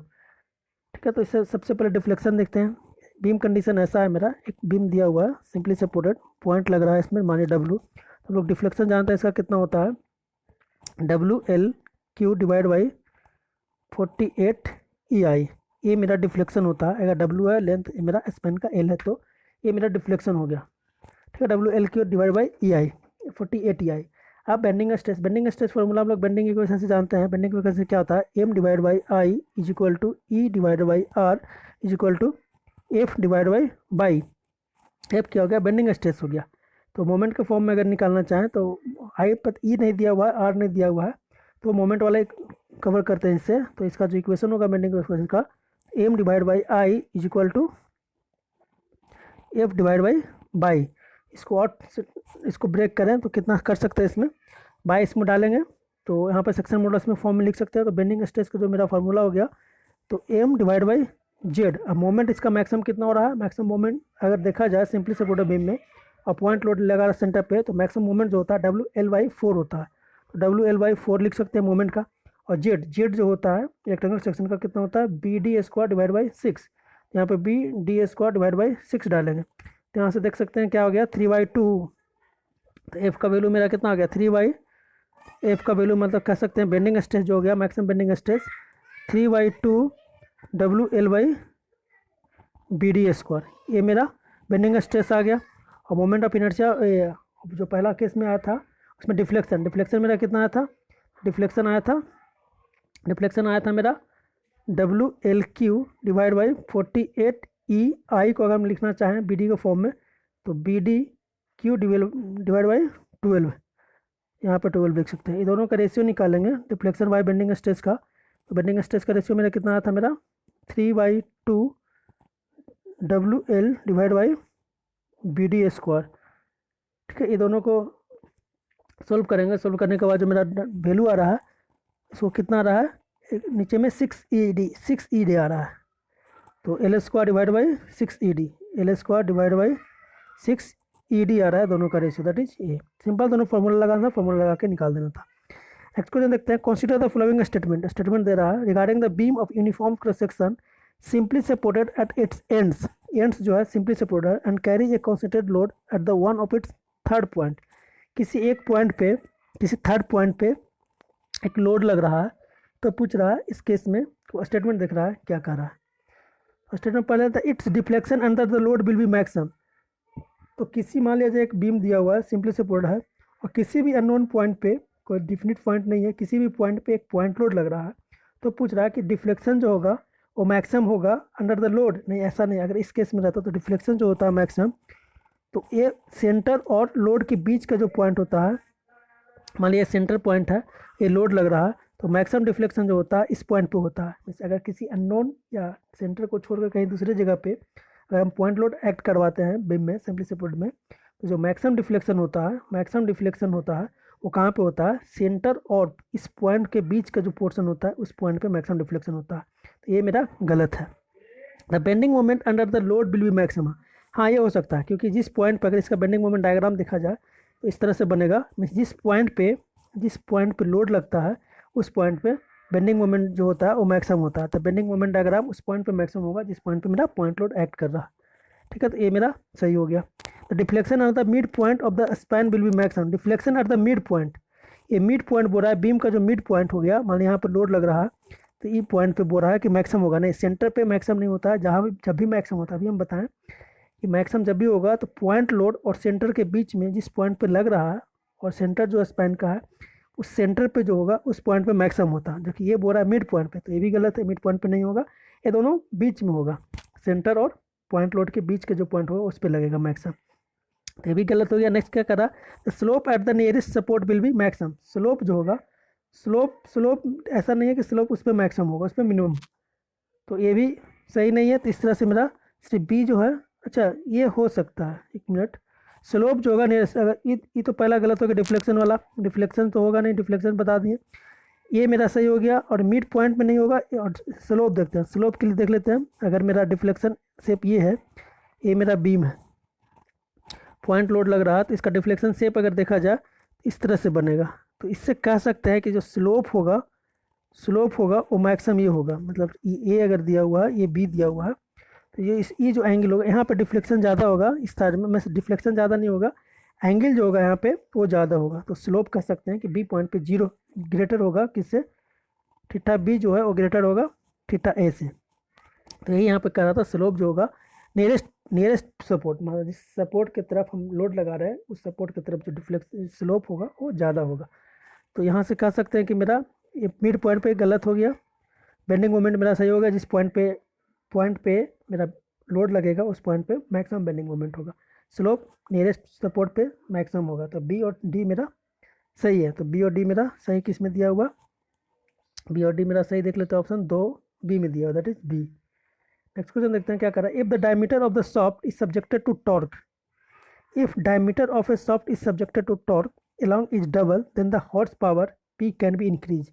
ठीक है, तो इससे सबसे पहले डिफ्लेक्शन देखते हैं। बीम कंडीशन ऐसा है, मेरा एक बीम दिया हुआ है सिंपली सपोर्टेड, पॉइंट लग रहा है इसमें मानिए W। तो हम लोग डिफ्लेक्शन जानते हैं इसका कितना होता है, WL/Q डिवाइड बाई 48 EI। ये मेरा डिफ्लेक्शन होता है। अगर W है लेंथ, मेरा स्पैन का L है, तो ये मेरा डिफ्लेक्शन हो गया। ठीक है, WL/Q divide by EI 48 EI। अब बेंडिंग स्ट्रेस फॉर्मूला हम लोग बेंडिंग इक्वेशन से जानते हैं। बेंडिंग इक्वेशन से क्या होता है, M divide by I is equal to E divide by R is equal to F divide by F क्या हो गया, बेंडिंग स्ट्रेस हो गया। तो मोमेंट के फॉर्म में अगर निकालना चाहें तो I पर E नहीं दिया हुआ है, R नहीं दिया हुआ है, तो मोमेंट वाला कवर करते हैं इससे। तो इसका जो इक्वेशन होगा बेंडिंग इक्वेशन का, M divide by I is equal to F divide by इसको और इसको ब्रेक करें तो कितना कर सकते हैं इसमें, बाई इसमें डालेंगे तो यहाँ पर सेक्शन मॉडुलस में फॉर्म में लिख सकते हैं। तो बेंडिंग स्ट्रेस का जो मेरा फार्मूला हो गया, तो M डिवाइड बाई Z। अब मोमेंट इसका मैक्सिमम कितना हो रहा है, मैक्सिमम मोमेंट अगर देखा जाए सिंपली सपोर्टेड बीम में और पॉइंट लोड लगा रहा सेंटर पे, तो मैक्सिमम मोमेंट जो होता है WL/4 होता है। तो WL/4 लिख सकते हैं मोमेंट का। और Z जो होता है रेक्टेंगल सेक्शन का कितना होता है, BD² डिवाइड बाई 6। यहाँ पे BD² डिवाइड बाई 6 डालेंगे तो यहाँ से देख सकते हैं क्या हो गया, 3/2। तो F का वैल्यू मेरा कितना आ गया, 3/, F का वैल्यू मतलब कह सकते हैं बेंडिंग स्ट्रेस जो हो गया, मैक्सिमम बेंडिंग स्ट्रेस 3/2 WL/BD²। ये मेरा बेंडिंग स्ट्रेस आ गया। और मोमेंट ऑफ इनर्शिया जो पहला केस में आया था उसमें डिफ्लेक्शन मेरा कितना आया था, डिफ्लेक्शन आया था मेरा WL/Q डिवाइड बाई 48EI को अगर हम लिखना चाहें BD के फॉर्म में, तो BD/Q डिवाइड बाई 12, यहाँ पर 12 लिख सकते हैं। ये दोनों का रेशियो निकालेंगे डिफ्लेक्शन बाई बेंडिंग स्ट्रेस का। तो बेंडिंग स्ट्रेस का रेशियो मेरा कितना आया था, मेरा 3/2 WL डिवाइड बाई BD²। ठीक है, ये दोनों को सोल्व करेंगे। सोल्व करने के बाद जो मेरा वैल्यू आ रहा है, इसको कितना आ रहा है, नीचे में 6ED आ रहा है। तो L² divide by 6ED, L² divide by 6ED आ रहा है दोनों का ratio, that is a. Simple दोनों फॉर्मूला लगाना था, फॉर्मूला लगा के निकाल देना था। नेक्स्ट क्वेश्चन देखते हैं। कंसीडर द फॉलोइंग स्टेटमेंट दे रहा है regarding the beam of uniform cross section simply supported at its ends जो है simply supported and carries A concentrated load at the one of its third point. किसी एक point पे, किसी third point पे एक लोड लग रहा है, तो पूछ रहा है इस केस में स्टेटमेंट देख रहा है क्या कर रहा है। स्टेटमेंट पहले था it's deflection under the load will be maximum. तो किसी मान लीजिए एक बीम दिया हुआ है सिंपली सपोर्टेड है और किसी भी अननोन पॉइंट पे, कोई डिफिनिट पॉइंट नहीं है, किसी भी पॉइंट पे एक पॉइंट लोड लग रहा है, तो पूछ रहा है कि डिफ्लेक्शन जो होगा वो मैक्सिमम होगा अंडर द लोड। नहीं, ऐसा नहीं। अगर इस केस में रहता तो डिफ्लेक्शन जो होता है मैक्सिमम, तो ये सेंटर और लोड के बीच का जो पॉइंट होता है, मान लीजिए सेंटर पॉइंट है, ये लोड लग रहा है, तो मैक्सिमम डिफ्लेक्शन जो होता है इस पॉइंट पे होता है। जैसे अगर किसी अननोन या सेंटर को छोड़कर कहीं दूसरी जगह पे अगर हम पॉइंट लोड एक्ट करवाते हैं बीम में, सिंपली सपोर्टेड में, तो जो मैक्सिमम डिफ्लेक्शन होता है वो कहाँ पे होता है, सेंटर और इस पॉइंट के बीच का जो पोर्शन होता है उस पॉइंट पे मैक्सिमम डिफ्लेक्शन होता है। तो ये मेरा गलत है। The bending moment under the load will be maximum. हाँ, ये हो सकता है क्योंकि जिस पॉइंट पर, अगर इसका बेंडिंग मोमेंट डायग्राम देखा जाए तो इस तरह से बनेगा। जिस पॉइंट पे लोड लगता है उस पॉइंट पे बेंडिंग मोमेंट जो होता है वो मैक्सिमम होता है। तो बेंडिंग मोमेंट डायग्राम उस पॉइंट पे मैक्सिमम होगा जिस पॉइंट पे मेरा पॉइंट लोड एक्ट कर रहा है। ठीक है, तो ये मेरा सही हो गया। The deflection at the mid point of the span will be maximum. Deflection at the mid point, ये मिड पॉइंट बोल रहा है, बीम का जो मिड पॉइंट हो गया, मान लीजिए यहाँ पर लोड लग रहा है तो ये पॉइंट पे बोल रहा है कि मैक्सिमम होगा। नहीं, सेंटर पे मैक्सिमम नहीं होता है, जब भी मैक्सिमम होता है, अभी हम बताएं कि मैक्सिमम जब भी होगा तो पॉइंट लोड और सेंटर के बीच में जिस पॉइंट पे लग रहा है और सेंटर जो स्पैन का है उस सेंटर पे जो होगा उस पॉइंट पे मैक्सिमम होता है। जो कि ये बोल रहा है मिड पॉइंट पे, तो ये भी गलत है, मिड पॉइंट पे नहीं होगा, ये दोनों बीच में होगा। सेंटर और पॉइंट लोड के बीच के जो पॉइंट होगा उस पर लगेगा मैक्सिमम, तो ये भी गलत हो गया। नेक्स्ट क्या करा, the slope at the nearest support will be maximum. Slope जो होगा, स्लोप ऐसा नहीं है कि स्लोप उस पर मैक्सिमम होगा, उस पर मिनिमम, तो ये भी सही नहीं है। तो इस तरह से मेरा सिर्फ बी जो है, अच्छा ये हो सकता है, एक मिनट, स्लोप जो होगा नियरेस्ट, अगर ये तो पहला गलत हो गया डिफ्लेक्शन वाला, डिफ्लेक्शन तो होगा नहीं, डिफ्लेक्शन बता दिए। ये मेरा सही हो गया और मिड पॉइंट में नहीं होगा। और स्लोप देखते हैं, स्लोप के लिए देख लेते हैं। अगर मेरा डिफ्लेक्शन शेप ये है, ये मेरा बीम है, पॉइंट लोड लग रहा है, तो इसका डिफ्लेक्शन शेप अगर देखा जाए इस तरह से बनेगा। तो इससे कह सकते हैं कि जो स्लोप होगा वो मैक्सिमम ये होगा। मतलब ये अगर दिया हुआ है, ये बी दिया हुआ है, तो ये जो एंगल होगा यहाँ पे डिफ्लेक्शन ज़्यादा होगा। इस तार में डिफ्लेक्शन ज़्यादा नहीं होगा, एंगल जो होगा यहाँ पे वो ज़्यादा होगा। तो स्लोप कह सकते हैं कि बी पॉइंट पे 0 ग्रेटर होगा किससे, थीटा बी जो है वो ग्रेटर होगा थीटा ए से। तो यही यहाँ पे कह रहा था, स्लोप जो होगा नियरेस्ट सपोर्ट, मतलब जिस सपोर्ट की तरफ हम लोड लगा रहे हैं उस सपोर्ट की तरफ जो डिफ्लेक्शन स्लोप होगा वो ज़्यादा होगा। तो यहाँ से कह सकते हैं कि मेरा ये मिड पॉइंट पे गलत हो गया, बेंडिंग मोमेंट मेरा सही होगा। जिस पॉइंट पे मेरा लोड लगेगा उस पॉइंट पे मैक्सिमम बेंडिंग मोमेंट होगा, स्लोप नियरेस्ट सपोर्ट पे मैक्सिमम होगा। तो बी और डी मेरा सही है। तो बी और डी मेरा सही किस में दिया हुआ, बी और डी मेरा सही देख लेते हैं, ऑप्शन 2 बी में दिया हुआ, that is B. Next question देखते हैं क्या कर रहा है। If the diameter of the shaft is subjected to torque, if diameter of a shaft is subjected to torque along is double then the horse power P can be increased।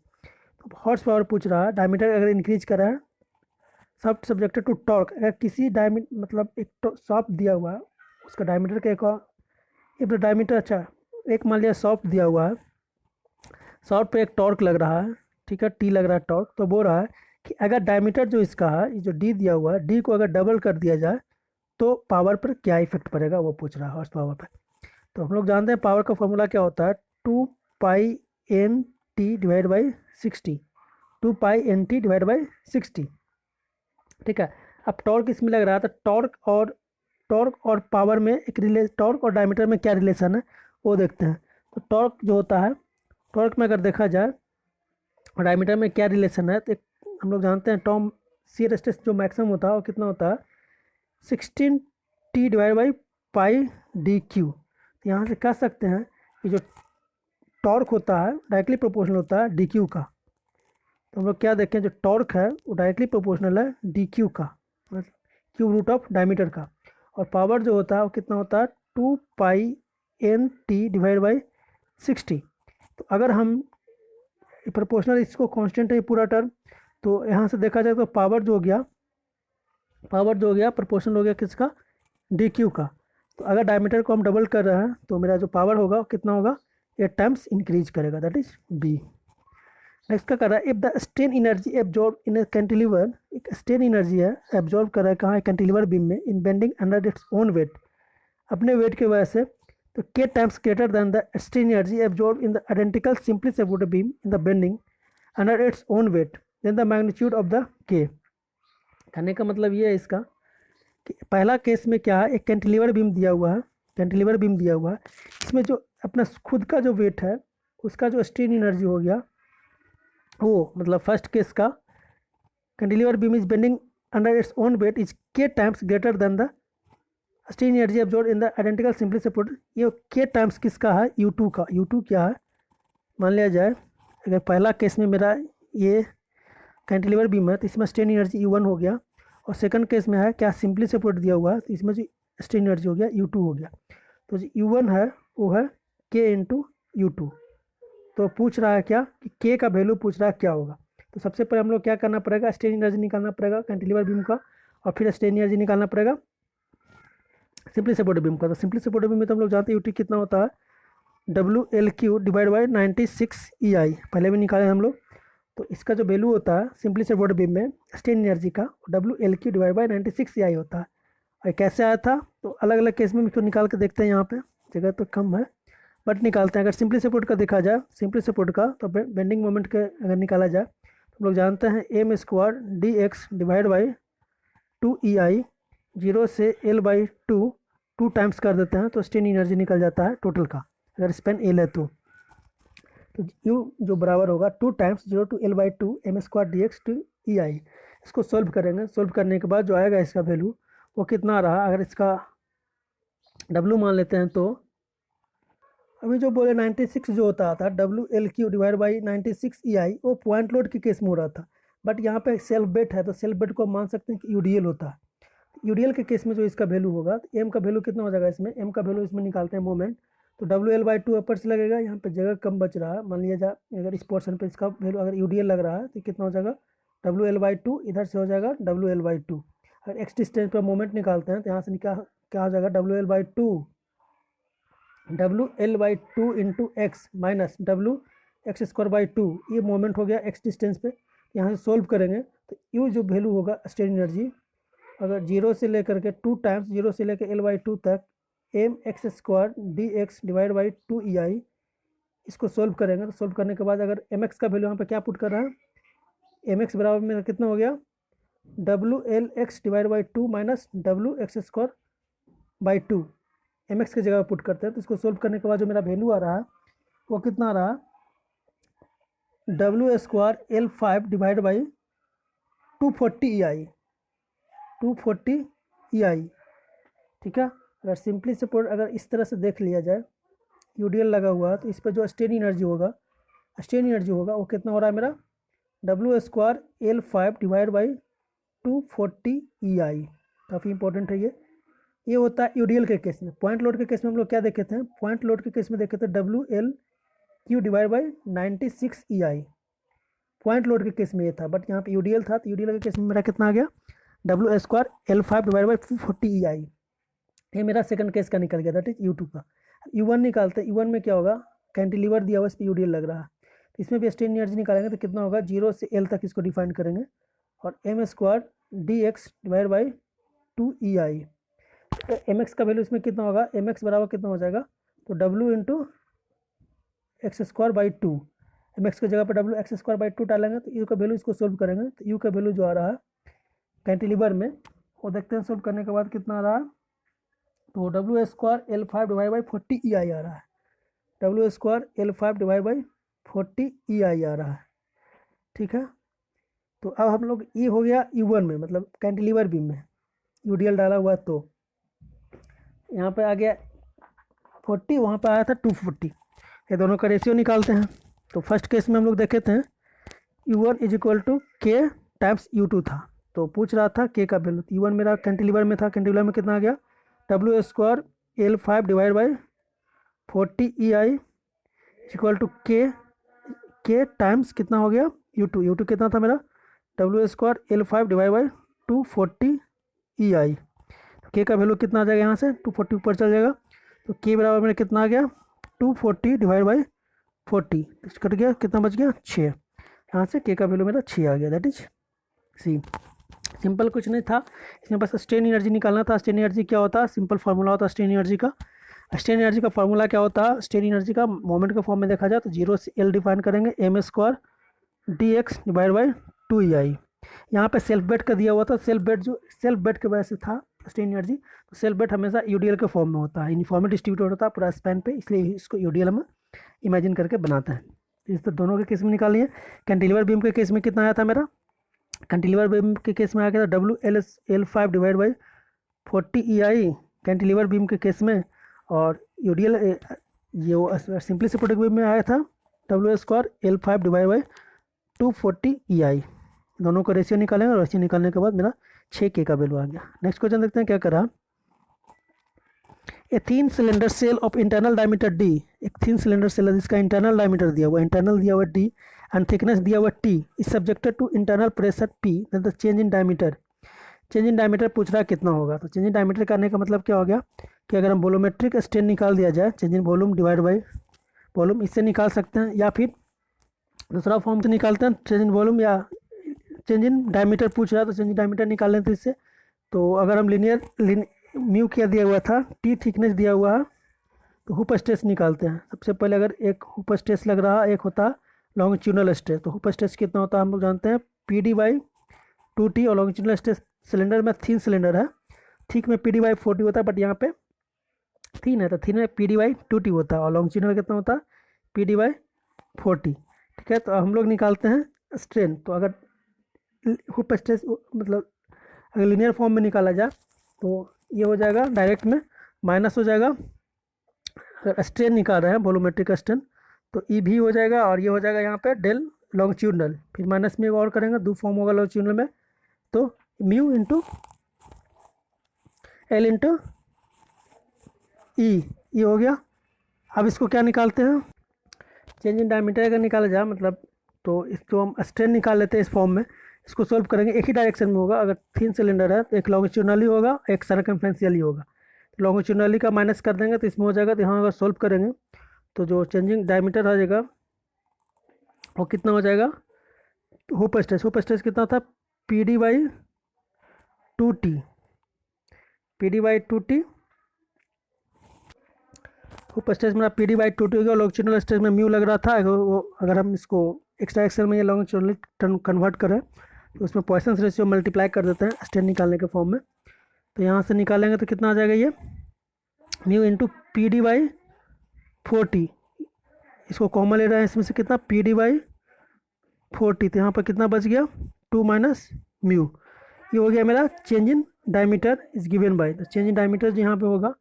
तो horse power पूछ रहा है, diameter अगर increase करा है, soft subjected to torque, अगर किसी diameter मतलब एक सॉफ्ट दिया हुआ है उसका डायमीटर का एक और इफ द डायमीटर, अच्छा एक मान लिया सॉफ्ट दिया हुआ है, सॉफ्ट पे एक टॉर्क लग रहा है, ठीक है, टी लग रहा है टॉर्क। तो बोल रहा है कि अगर डायमीटर जो इसका है, ये जो डी दिया हुआ है, डी को अगर डबल कर दिया जाए तो पावर पर क्या इफेक्ट पड़ेगा, वो पूछ रहा है, हॉर्स पावर पर। तो हम लोग जानते हैं पावर का फॉर्मूला क्या होता है, 2π/NT/60, 2π/NT/60, ठीक है। अब टॉर्क इसमें लग रहा था, टॉर्क और पावर में एक टॉर्क और डायमीटर में क्या रिलेशन है वो देखते हैं। तो टॉर्क जो होता है, टॉर्क में अगर देखा जाए और डायमीटर में क्या रिलेशन है, तो हम लोग जानते हैं टॉम शियर स्ट्रेस जो मैक्सिमम होता है वो कितना होता है, 16T/πdq। तो यहाँ से कह सकते हैं कि जो टॉर्क होता है डायरेक्टली प्रोपोर्शनल होता है डी क्यू का। तो हम लोग क्या देखें, जो टॉर्क है वो डायरेक्टली प्रोपोर्शनल है डी क्यू का, क्यूब रूट ऑफ डायमीटर का। और पावर जो होता है वो कितना होता है, 2π/NT/60। तो अगर हम प्रोपोर्शनल, इसको कांस्टेंट है पूरा टर्म, तो यहाँ से देखा जाए तो पावर जो हो गया प्रोपोर्शनल हो गया किसका, डी क्यू का। तो अगर डायमीटर को हम डबल कर रहे हैं तो मेरा जो पावर होगा वो कितना होगा, 8 टाइम्स इंक्रीज करेगा, दैट इज बी। नेक्स्ट क्या कर रहा है, if the strain energy absorb in a cantilever, एक स्ट्रेन एनर्जी है एब्जॉर्ब कर रहा है कहाँ है, कैंटिलीवर बीम में, in bending under its own weight, अपने वेट की वजह से, तो K times greater than the strain energy absorb in the identical simply supported beam in the bending under its own weight then the magnitude of the के। कहने का मतलब ये है इसका कि पहला केस में क्या है, एक कैंटिलीवर बीम दिया हुआ है, इसमें जो अपना खुद का जो वेट है उसका जो स्ट्रेन एनर्जी हो गया वो, मतलब फर्स्ट केस का cantilever beam is bending under its own weight is K times greater than the strain energy absorb in the identical simply supported. ये के टाइम्स किसका है, U2 का। U2 क्या है, मान लिया जाए अगर पहला केस में मेरा ये कैंटिलीवर बीम है तो इसमें स्ट्रेन एनर्जी U1 हो गया, और सेकंड केस में है क्या, सिंपली सपोर्ट दिया हुआ है तो इसमें जो स्ट्रेन एनर्जी हो गया U2 हो गया। तो जो U1 है वो है K × U2। तो पूछ रहा है क्या कि K का वैल्यू पूछ रहा है क्या होगा। तो सबसे पहले हम लोग क्या करना पड़ेगा, स्ट्रेन एनर्जी निकालना पड़ेगा कैंटिलीवर बीम का, और फिर स्ट्रेन एनर्जी निकालना पड़ेगा सिंपली सपोर्टेड बीम का। तो सिंपली सपोर्टेड बीम में तो हम लोग जानते हैं UT कितना होता है, WL/96EI, पहले भी निकाले हम लोग। तो इसका जो वैल्यू होता है सिंपली सपोर्टेड बीम में स्ट्रेन एनर्जी का, WL/96EI होता है। और कैसे आया था, तो अलग अलग केस में इसको निकाल के देखते हैं, यहाँ पे जगह तो कम है बट निकालते हैं। अगर सिंपली सपोर्ट का देखा जाए, सिंपली सपोर्ट का, तो बेंडिंग मोमेंट के अगर निकाला जाए तो हम लोग जानते हैं m²dx/2EI, 0 से L/2 2 टाइम्स कर देते हैं तो स्ट्रेन एनर्जी निकल जाता है टोटल का, अगर स्पेन L है तो U जो बराबर होगा 2 टाइम्स 0 to L/2 m²dx/2EI। इसको सॉल्व करेंगे, सॉल्व करने के बाद जो आएगा इसका वैल्यू वो कितना रहा, अगर इसका W मान लेते हैं तो अभी जो बोले 96 जो होता था WL/96EI वो पॉइंट लोड के केस में हो रहा था, बट यहाँ पे सेल्फ बेट है तो सेल्फ बेट को मान सकते हैं कि UDL होता है। UDL के केस में जो इसका वैल्यू होगा, तो M का वैल्यू कितना हो जाएगा, इसमें M का वैल्यू इसमें निकालते हैं मोमेंट, तो WL/2 अपर से लगेगा, यहाँ पे जगह कम बच रहा है, मान लिया जा अगर इस पोर्शन पे इसका वैल्यू अगर UDL लग रहा है तो कितना हो जाएगा WL/2, इधर से हो जाएगा WL/2। अगर x डिस्टेंस पर मोमेंट निकालते हैं तो यहाँ से क्या हो जाएगा WL/2 into x minus WX²/2, ये मोमेंट हो गया x डिस्टेंस पे। यहाँ से सोल्व करेंगे तो यू जो वैल्यू होगा स्ट्रेन एनर्जी, अगर 0 से लेकर के 2 टाइम्स 0 से लेकर L/2 तक mx² dx divide by 2EI, इसको सोल्व करेंगे तो सोल्व करने के बाद अगर mx का वैल्यू यहाँ पे क्या पुट कर रहा है, mx बराबर में कितना हो गया WLX divide by 2 minus WX²/2, mx की जगह पुट करते हैं तो इसको सोल्व करने के बाद जो मेरा वैल्यू आ रहा है वो कितना आ रहा है W² डिवाइड बाई 240 EI, ठीक है। अगर सिंपली से अगर इस तरह से देख लिया जाए, UDL लगा हुआ है तो इस पर जो स्ट्रेन एनर्जी होगा वो कितना हो रहा है मेरा W² डिवाइड बाई 240 EI। काफ़ी इंपॉर्टेंट है ये होता है UDL के केस में। पॉइंट लोड के केस में हम लोग क्या देखे थे, पॉइंट लोड के केस में देखे थे WLQ divide by 96 EI, point load के केस में ये था, बट यहाँ पे UDL था तो UDL के केस में मेरा कितना आ गया W² डिवाइड बाई 240 EI। ये मेरा सेकंड केस का निकल गया, दैट इज U2 का। U1 निकालते हैं, U1 में क्या होगा, कैंटिलीवर दिया हुआ इस पर UDL लग रहा है, तो इसमें भी स्ट्रेन एनर्जी निकालेंगे तो कितना होगा 0 से L तक इसको डिफाइन करेंगे, और m² dx divide by 2EI। mx का वैल्यू इसमें कितना होगा, mx बराबर कितना हो जाएगा तो W इंटू x²/2, mx की जगह पर WX²/2 डालेंगे तो U का वैल्यू इसको सोल्व करेंगे तो U का वैल्यू जो आ रहा है कैंटिलीवर में वो देखते हैं सोल्व करने के बाद कितना आ रहा है, तो W² डिवाइड बाई 40 EI आ रहा है, W² डिवाइड बाई 40 EI आ रहा है, ठीक है। तो अब हम लोग ये हो गया U1 में, मतलब कैंटिलीवर बीम में UDL डाला हुआ, तो यहाँ पे आ गया 40, वहाँ पे आया था 240, ये दोनों का रेशियो निकालते हैं। तो फर्स्ट केस में हम लोग देखे थे U1 is equal to K times U2 था, तो पूछ रहा था K का वैल्यू, U1 मेरा कैंटिलीवर में था, कैंटिलीवर में कितना आ गया W² divide by 40 EI equal to K times कितना हो गया U2 कितना था मेरा W² divide by 240 EI, K का वैल्यू कितना आ जाएगा, यहाँ से 240 ऊपर चल जाएगा, तो K बराबर मेरा कितना आ गया 240 डिवाइड बाई 40, कट गया, कितना बच गया 6, यहाँ से K का वैल्यू मेरा 6 आ गया, दैट इज सी। सिंपल कुछ नहीं था, इसमें बस स्ट्रेन एनर्जी निकालना था। स्ट्रेन एनर्जी क्या होता है, सिंपल फार्मूला होता है स्ट्रेन एनर्जी का। स्ट्रेन एनर्जी का फार्मूला क्या होता है, स्ट्रेन एनर्जी का मोमेंट के फॉर्म में देखा जाए तो 0 से L डिफाइन करेंगे, m² dx divide by 2EI। यहाँ पे सेल्फ बेड का दिया हुआ था, सेल्फ बेड की वजह से था स्ट्रेन एनर्जी, तो सेल्फ बेड हमेशा UDL के फॉर्म में होता है, यूनिफॉर्मली डिस्ट्रीब्यूटेड होता है पूरा स्पैन पे, इसलिए इसको UDL हम इमेजिन करके बनाते हैं। इस तो दोनों के केस में निकालिए। कैंटिलीवर बीम के केस में कितना आया था मेरा, कैंटिलीवर बीम के केस में आ गया था WL5 divide by 40 EI cantilever beam के केस में, और UDL ये सिंपली सपोर्टेड बीम में आया था W² डिवाइड बाई 240 EI। दोनों को रेशियो निकालेंगे और रेशियो निकालने के बाद मेरा 6K का वैल्यू आ गया। नेक्स्ट क्वेश्चन देखते हैं क्या करा। A thin cylinder shell of internal diameter D, एक थिन सिलेंडर सेल जिसका इंटरनल डायमीटर दिया हुआ, इंटरनल दिया हुआ D एंड थिकनेस दिया हुआ T is subjected to internal pressure P, the change in diameter. Change in diameter पूछ रहा है कितना होगा, तो चेंज इन डायमीटर करने का मतलब क्या हो गया कि अगर हम वॉल्यूमेट्रिक स्ट्रेन निकाल दिया जाए, change in volume divide by volume, इससे निकाल सकते हैं, या फिर दूसरा फॉर्म से निकालते हैं चेंज इन वॉल्यूम, या चेंज इन डायमीटर पूछ रहा है तो चेंज इन डायमीटर निकाल लें तो इससे। तो अगर हम म्यू क्या दिया हुआ था, T थिकनेस दिया हुआ है, तो हुप स्ट्रेस निकालते हैं। सबसे पहले अगर एक हुप स्ट्रेस लग रहा है, एक होता है लॉन्गिट्यूडनल स्ट्रेस, तो हुप स्ट्रेस कितना होता है हम लोग जानते हैं PD/2T, और लॉन्गिट्यूडनल स्ट्रेस सिलेंडर में थिन सिलेंडर है, थिक में PD/40 होता है, बट यहाँ पे थिन है तो थिन में PD/2T होता है, और लॉन्गिट्यूडनल कितना होता है PD/40, ठीक है। तो हम लोग निकालते हैं स्ट्रेन, तो अगर हुप स्ट्रेस मतलब अगर लीनियर फॉर्म में निकाला जाए तो ये हो जाएगा डायरेक्ट में माइनस हो जाएगा, अगर स्ट्रेन निकाल रहे हैं वॉल्यूमेट्रिक स्ट्रेन तो EV हो जाएगा, और ये हो जाएगा यहाँ पे डेल लॉन्गिट्यूडनल, फिर माइनस में और करेंगे, दो फॉर्म होगा लॉन्गिट्यूडनल में, तो mu into L into E, ये हो गया अब इसको क्या निकालते हैं, चेंज इन डायमीटर अगर निकाला जाए मतलब, तो इसको हम स्ट्रेन निकाल लेते हैं इस फॉर्म में। इसको सोल्व करेंगे, एक ही डायरेक्शन में होगा। अगर थिन सिलेंडर है तो एक लॉन्गिट्यूडनली होगा, एक सर्कमफ्रेंशियली होगा। तो लॉन्गिट्यूडनली का माइनस कर देंगे तो इसमें हो जाएगा। तो यहाँ अगर सोल्व करेंगे तो जो चेंजिंग डायमीटर आ जाएगा वो कितना हो जाएगा, हुप स्ट्रेस कितना था, P D by 2t, P D by 2t। Hoop stress मेरा पी डी बाई 2t हो गया। लॉन्गिट्यूडनल स्ट्रेस में म्यू लग रहा था, वो अगर हम इसको एक्स्ट्रा एक्सेल में या लॉन्गिट्यूडनली कन्वर्ट करें तो उसमें पॉइसंस रेशियो मल्टीप्लाई कर देते हैं स्ट्रेन निकालने के फॉर्म में। तो यहाँ से निकालेंगे तो कितना आ जाएगा, ये mu into P D by 4t। इसको कॉमन ले रहे हैं इसमें से, कितना, पी डी बाई 4t। तो यहाँ पर कितना बच गया, 2 माइनस म्यू। ये हो गया मेरा change in diameter is given by. तो चेंज इन डायमीटर यहाँ पे होगा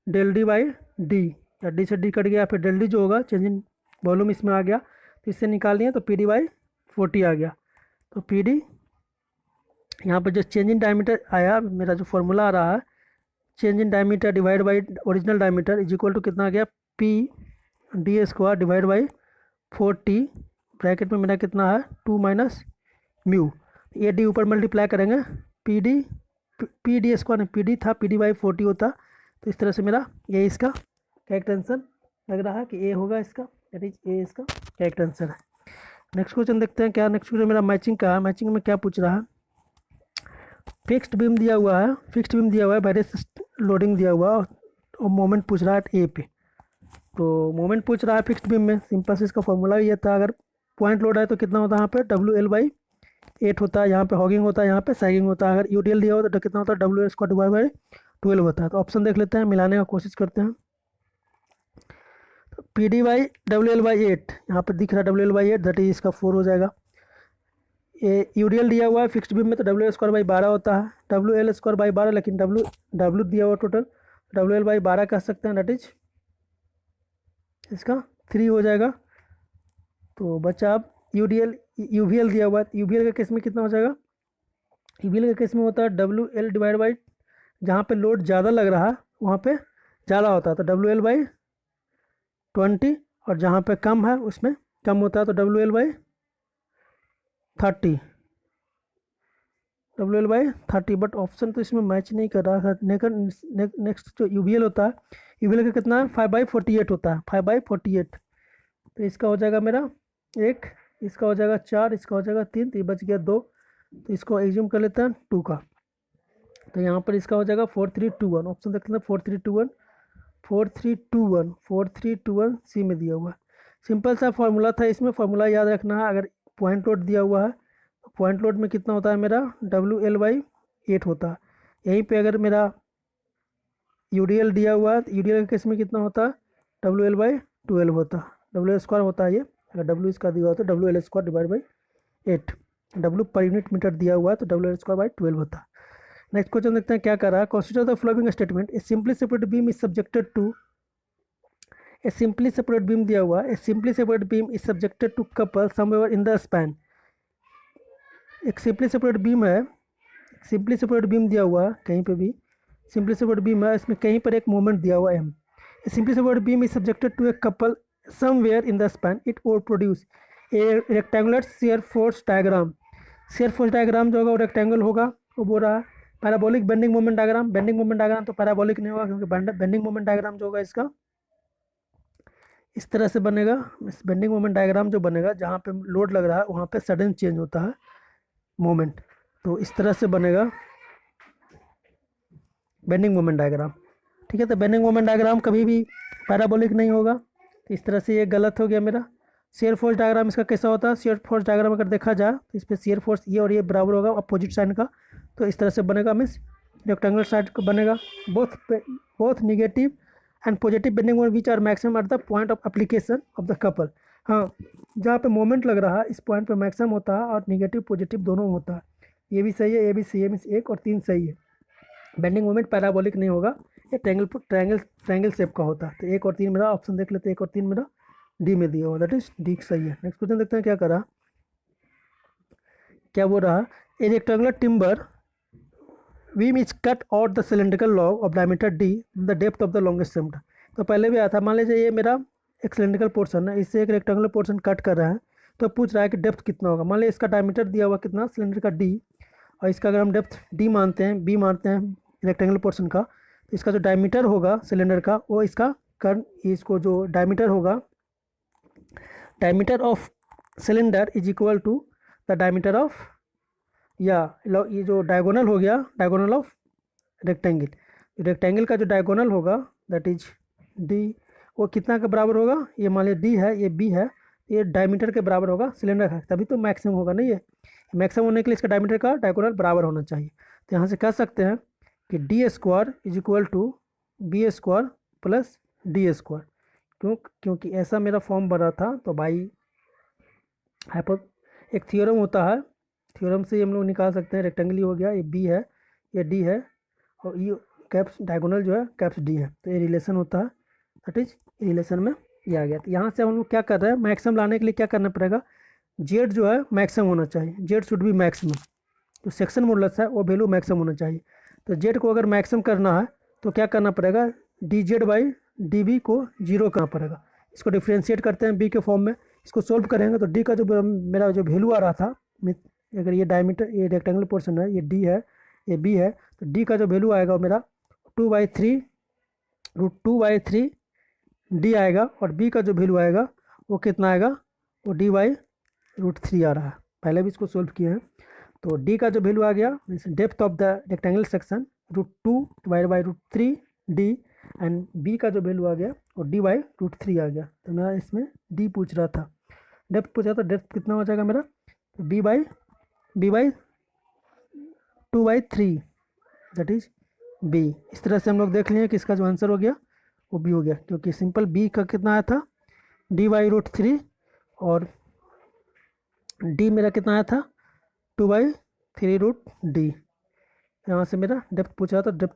डेल डी बाई डी, या डी से डी कट गया, फिर डेल डी जो होगा चेंज इन वॉल्यूम इसमें आ गया। तो इससे निकाल लिया तो पी डी बाई 40 आ गया। तो पी डी यहाँ पर जो चेंज इन डायमीटर आया, मेरा जो फॉर्मूला आ रहा है, change in diameter divide by original diameter is equal to कितना आ गया, P D square divide by 4t, bracket में मेरा कितना है 2 माइनस म्यू। ये डी ऊपर मल्टीप्लाई करेंगे, पी डी स्क्वायर नहीं, पी डी था, पी डी बाई 40 होता। तो इस तरह से मेरा ये इसका करेक्ट आंसर लग रहा है कि ए होगा इसका, दैट इज ए इसका करेक्ट आंसर है। नेक्स्ट क्वेश्चन देखते हैं क्या। नेक्स्ट क्वेश्चन मेरा मैचिंग का है। मैचिंग में क्या पूछ रहा है, फिक्स्ड बीम दिया हुआ है, फिक्स्ड बीम दिया हुआ है, वेरियस लोडिंग दिया हुआ है और मोमेंट पूछ रहा है ए पे। तो मोमेंट पूछ रहा है फिक्स्ड बीम में, सिंपल से इसका फॉर्मूला ये था, अगर पॉइंट लोड है तो कितना होता है यहाँ पे, डब्ल्यू एल बाई 8 होता है। यहाँ पे हॉगिंग होता है, यहाँ पे सैगिंग होता है। अगर यूडीएल दिया होता तो कितना होता है, W L square divide by 12 होता है। तो ऑप्शन देख लेते हैं, मिलाने का कोशिश करते हैं। P D by W L by 8, यहाँ पर दिख रहा है W L by 8, that is इसका 4 हो जाएगा। ये यूडीएल दिया हुआ है फिक्स्ड बीम में तो डब्ल्यू एल स्क्वायर बाई 12 होता है, डब्ल्यू एल स्क्वायर बाई 12, लेकिन डब्ल्यू दिया हुआ टोटल, डब्ल्यू एल बाई 12 कह सकते हैं, दैट इज इसका 3 हो जाएगा। तो बचा अब यूडीएल, यूवीएल दिया हुआ है, यूवीएल के केस में कितना हो जाएगा, यूवीएल के केस में होता है डब्ल्यू एल डिवाइड बाई, जहाँ पे लोड ज़्यादा लग रहा है वहाँ पे ज़्यादा होता है तो डब्ल्यू एल बाई 20, और जहाँ पे कम है उसमें कम होता है तो W L by 30, W L by 30। But option तो इसमें मैच नहीं कर रहा है। नेक्स्ट जो यूवीएल होता है, यूवीएल का कितना है, 5/48 होता है, 5/48। तो इसका हो जाएगा मेरा 1, इसका हो जाएगा 4, इसका हो जाएगा 3, तो ये बच गया 2। तो इसको एज्यूम कर लेते हैं 2 का। तो यहाँ पर इसका हो जाएगा 4321, ऑप्शन देखते हैं 4321, 4321, 4321 सी में दिया हुआ है। सिंपल सा फॉर्मूला था, इसमें फॉर्मूला याद रखना है। अगर पॉइंट लोड दिया हुआ है तो पॉइंट लोड में कितना होता है मेरा, डब्ल्यू एल बाई 8 होता है। यहीं पे अगर मेरा यूडीएल दिया हुआ है तो यूडीएल के केस में कितना होता है, डब्ल्यू एल बाई 12 होता है, डब्ल्यू एल स्क्वायर होता है ये। अगर डब्ल्यू इसका दिया हुआ तो W L square divide by 8, W per unit metre दिया हुआ है तो डब्ल्यू एल स्क्वायर बाई 12 होता है। नेक्स्ट क्वेश्चन देखते हैं क्या कर रहा है। Consider the following statement, a simply separated beam is subjected to, a simply separate beam दिया हुआ है, a simply separate beam is subjected to couple somewhere in the span. एक सिंपली सेपरेट बीम है, सिंपली सेपरेट बीम दिया हुआ है, कहीं पे भी सिंपली सेपरेट बीम है, इसमें कहीं पर एक मोमेंट दिया हुआ है M. A simply separate beam is subjected to a couple somewhere in the span, it would produce a rectangular shear force diagram. Shear force diagram जो होगा वो रेक्टेंगल होगा, वो बोल रहा है। Parabolic bending moment diagram, bending moment diagram तो parabolic नहीं होगा, क्योंकि बेंडिंग मोमेंट डायग्राम जो होगा इसका इस तरह से बनेगा। इस बेंडिंग मोमेंट डायग्राम जो बनेगा, जहाँ पे लोड लग रहा है वहाँ पे सडन चेंज होता है मोमेंट, तो इस तरह से बनेगा बेंडिंग मोमेंट डायग्राम। ठीक है, तो बेंडिंग मोमेंट डायग्राम कभी भी पैराबोलिक नहीं होगा, तो इस तरह से ये गलत हो गया मेरा। शेयर फोर्स डायग्राम इसका कैसा होता है, शेयर फोर्स डायग्राम अगर देखा जाए तो इस पर शेयर फोर्स ये और ये बराबर होगा अपोजिट साइन का, तो इस तरह से बनेगा, मीन्स रेक्टेंगुलर साइड का बनेगा। Both negative and positive bending moment which are maximum at the point of application of the couple. हाँ, जहाँ पे मोमेंट लग रहा है इस पॉइंट पे मैक्सिमम होता है और निगेटिव पॉजिटिव दोनों होता है। ये भी सही है, ये भी सही है, मीन्स 1 और 3 सही है। बेंडिंग मोमेंट पैराबोलिक नहीं होगा, ये ट्रायंगल शेप का होता है। तो 1 और 3 मेरा ऑप्शन देख लेते हैं, 1 और 3 मेरा डी में दिया हुआ, दैट इज डी सही है। नेक्स्ट क्वेश्चन देखते हैं क्या करा, क्या बोल रहा है, ए rectangular timber beam is cut out the cylindrical log of diameter D the depth of the longest segment. तो पहले भी आया था। मान लीजिए ये मेरा एक सिलेंड्रिकल पोर्शन है, इससे एक रेक्टेंगुलर पोर्शन कट कर रहा है, तो पूछ रहा है कि डेप्थ कितना होगा। मान लीजिए इसका डायमीटर दिया हुआ कितना, सिलेंडर का डी, और इसका अगर हम डेप्थ डी मानते हैं, बी मानते हैं रेक्टेंगुलर पोर्शन का, तो इसका जो डायमीटर होगा सिलेंडर का, वो इसका इसको जो डायमीटर होगा, diameter of cylinder is equal to the diameter of, या ये जो डायगोनल हो गया, डायगोनल ऑफ रेक्टेंगल, रेक्टेंगल का जो डायगोनल होगा दैट इज डी, वो कितना के बराबर होगा, ये मान लीजिए डी है, ये बी है, ये डायमीटर के बराबर होगा सिलेंडर का, तभी तो मैक्सिमम होगा। नहीं है, मैक्सिमम होने के लिए इसका डायमीटर का डायगोनल बराबर होना चाहिए। तो यहाँ से कह सकते हैं कि D square is equal to B square plus D square. क्योंकि ऐसा मेरा फॉर्म बना था। तो भाई एक थ्योरम होता है, थ्योरम से हम लोग निकाल सकते हैं, रेक्टेंगल हो गया, ये बी है, ये डी है, और ये कैप्स डायगोनल जो है कैप्स डी है, तो ये रिलेशन होता है, दैट इज रिलेशन में ये आ गया। तो यहाँ से हम लोग क्या कर रहे हैं, मैक्सिमम लाने के लिए क्या करना पड़ेगा, जेड जो है मैक्सिमम होना चाहिए, जेड शुड बी मैक्सिमम, तो सेक्शन मॉडुलस है वो वैल्यू मैक्सिमम होना चाहिए। तो जेड को अगर मैक्सिमम करना है तो क्या करना पड़ेगा, D Z by D B को जीरो करना पड़ेगा। इसको डिफ्रेंशिएट करते हैं बी के फॉर्म में, इसको सोल्व करेंगे तो डी का जो मेरा जो वैल्यू आ रहा था, अगर ये डायमीटर, ये रेक्टेंगुलर पोर्शन है, ये डी है, ये बी है, तो डी का जो वैल्यू आएगा वो मेरा 2/3 डी आएगा, और बी का जो वैल्यू आएगा वो कितना आएगा, वो d/√3 आ रहा है। पहले भी इसको सोल्व किए हैं। तो डी का जो वैल्यू आ गया, depth of the rectangle section √2/√3 D, and B का जो वैल्यू आ गया वो d/√3 आ गया। तो मेरा इसमें डी पूछ रहा था, डेप्थ पूछ रहा था, डेप्थ कितना हो जाएगा मेरा, तो b/2/3 दैट इज बी। इस तरह से हम लोग देख लिए कि इसका जो आंसर हो गया वो बी हो गया, क्योंकि सिंपल बी का कितना आया था d/√3, और डी मेरा कितना आया था 2/3√d। यहाँ से मेरा डेप्थ पूछा था, डेप्थ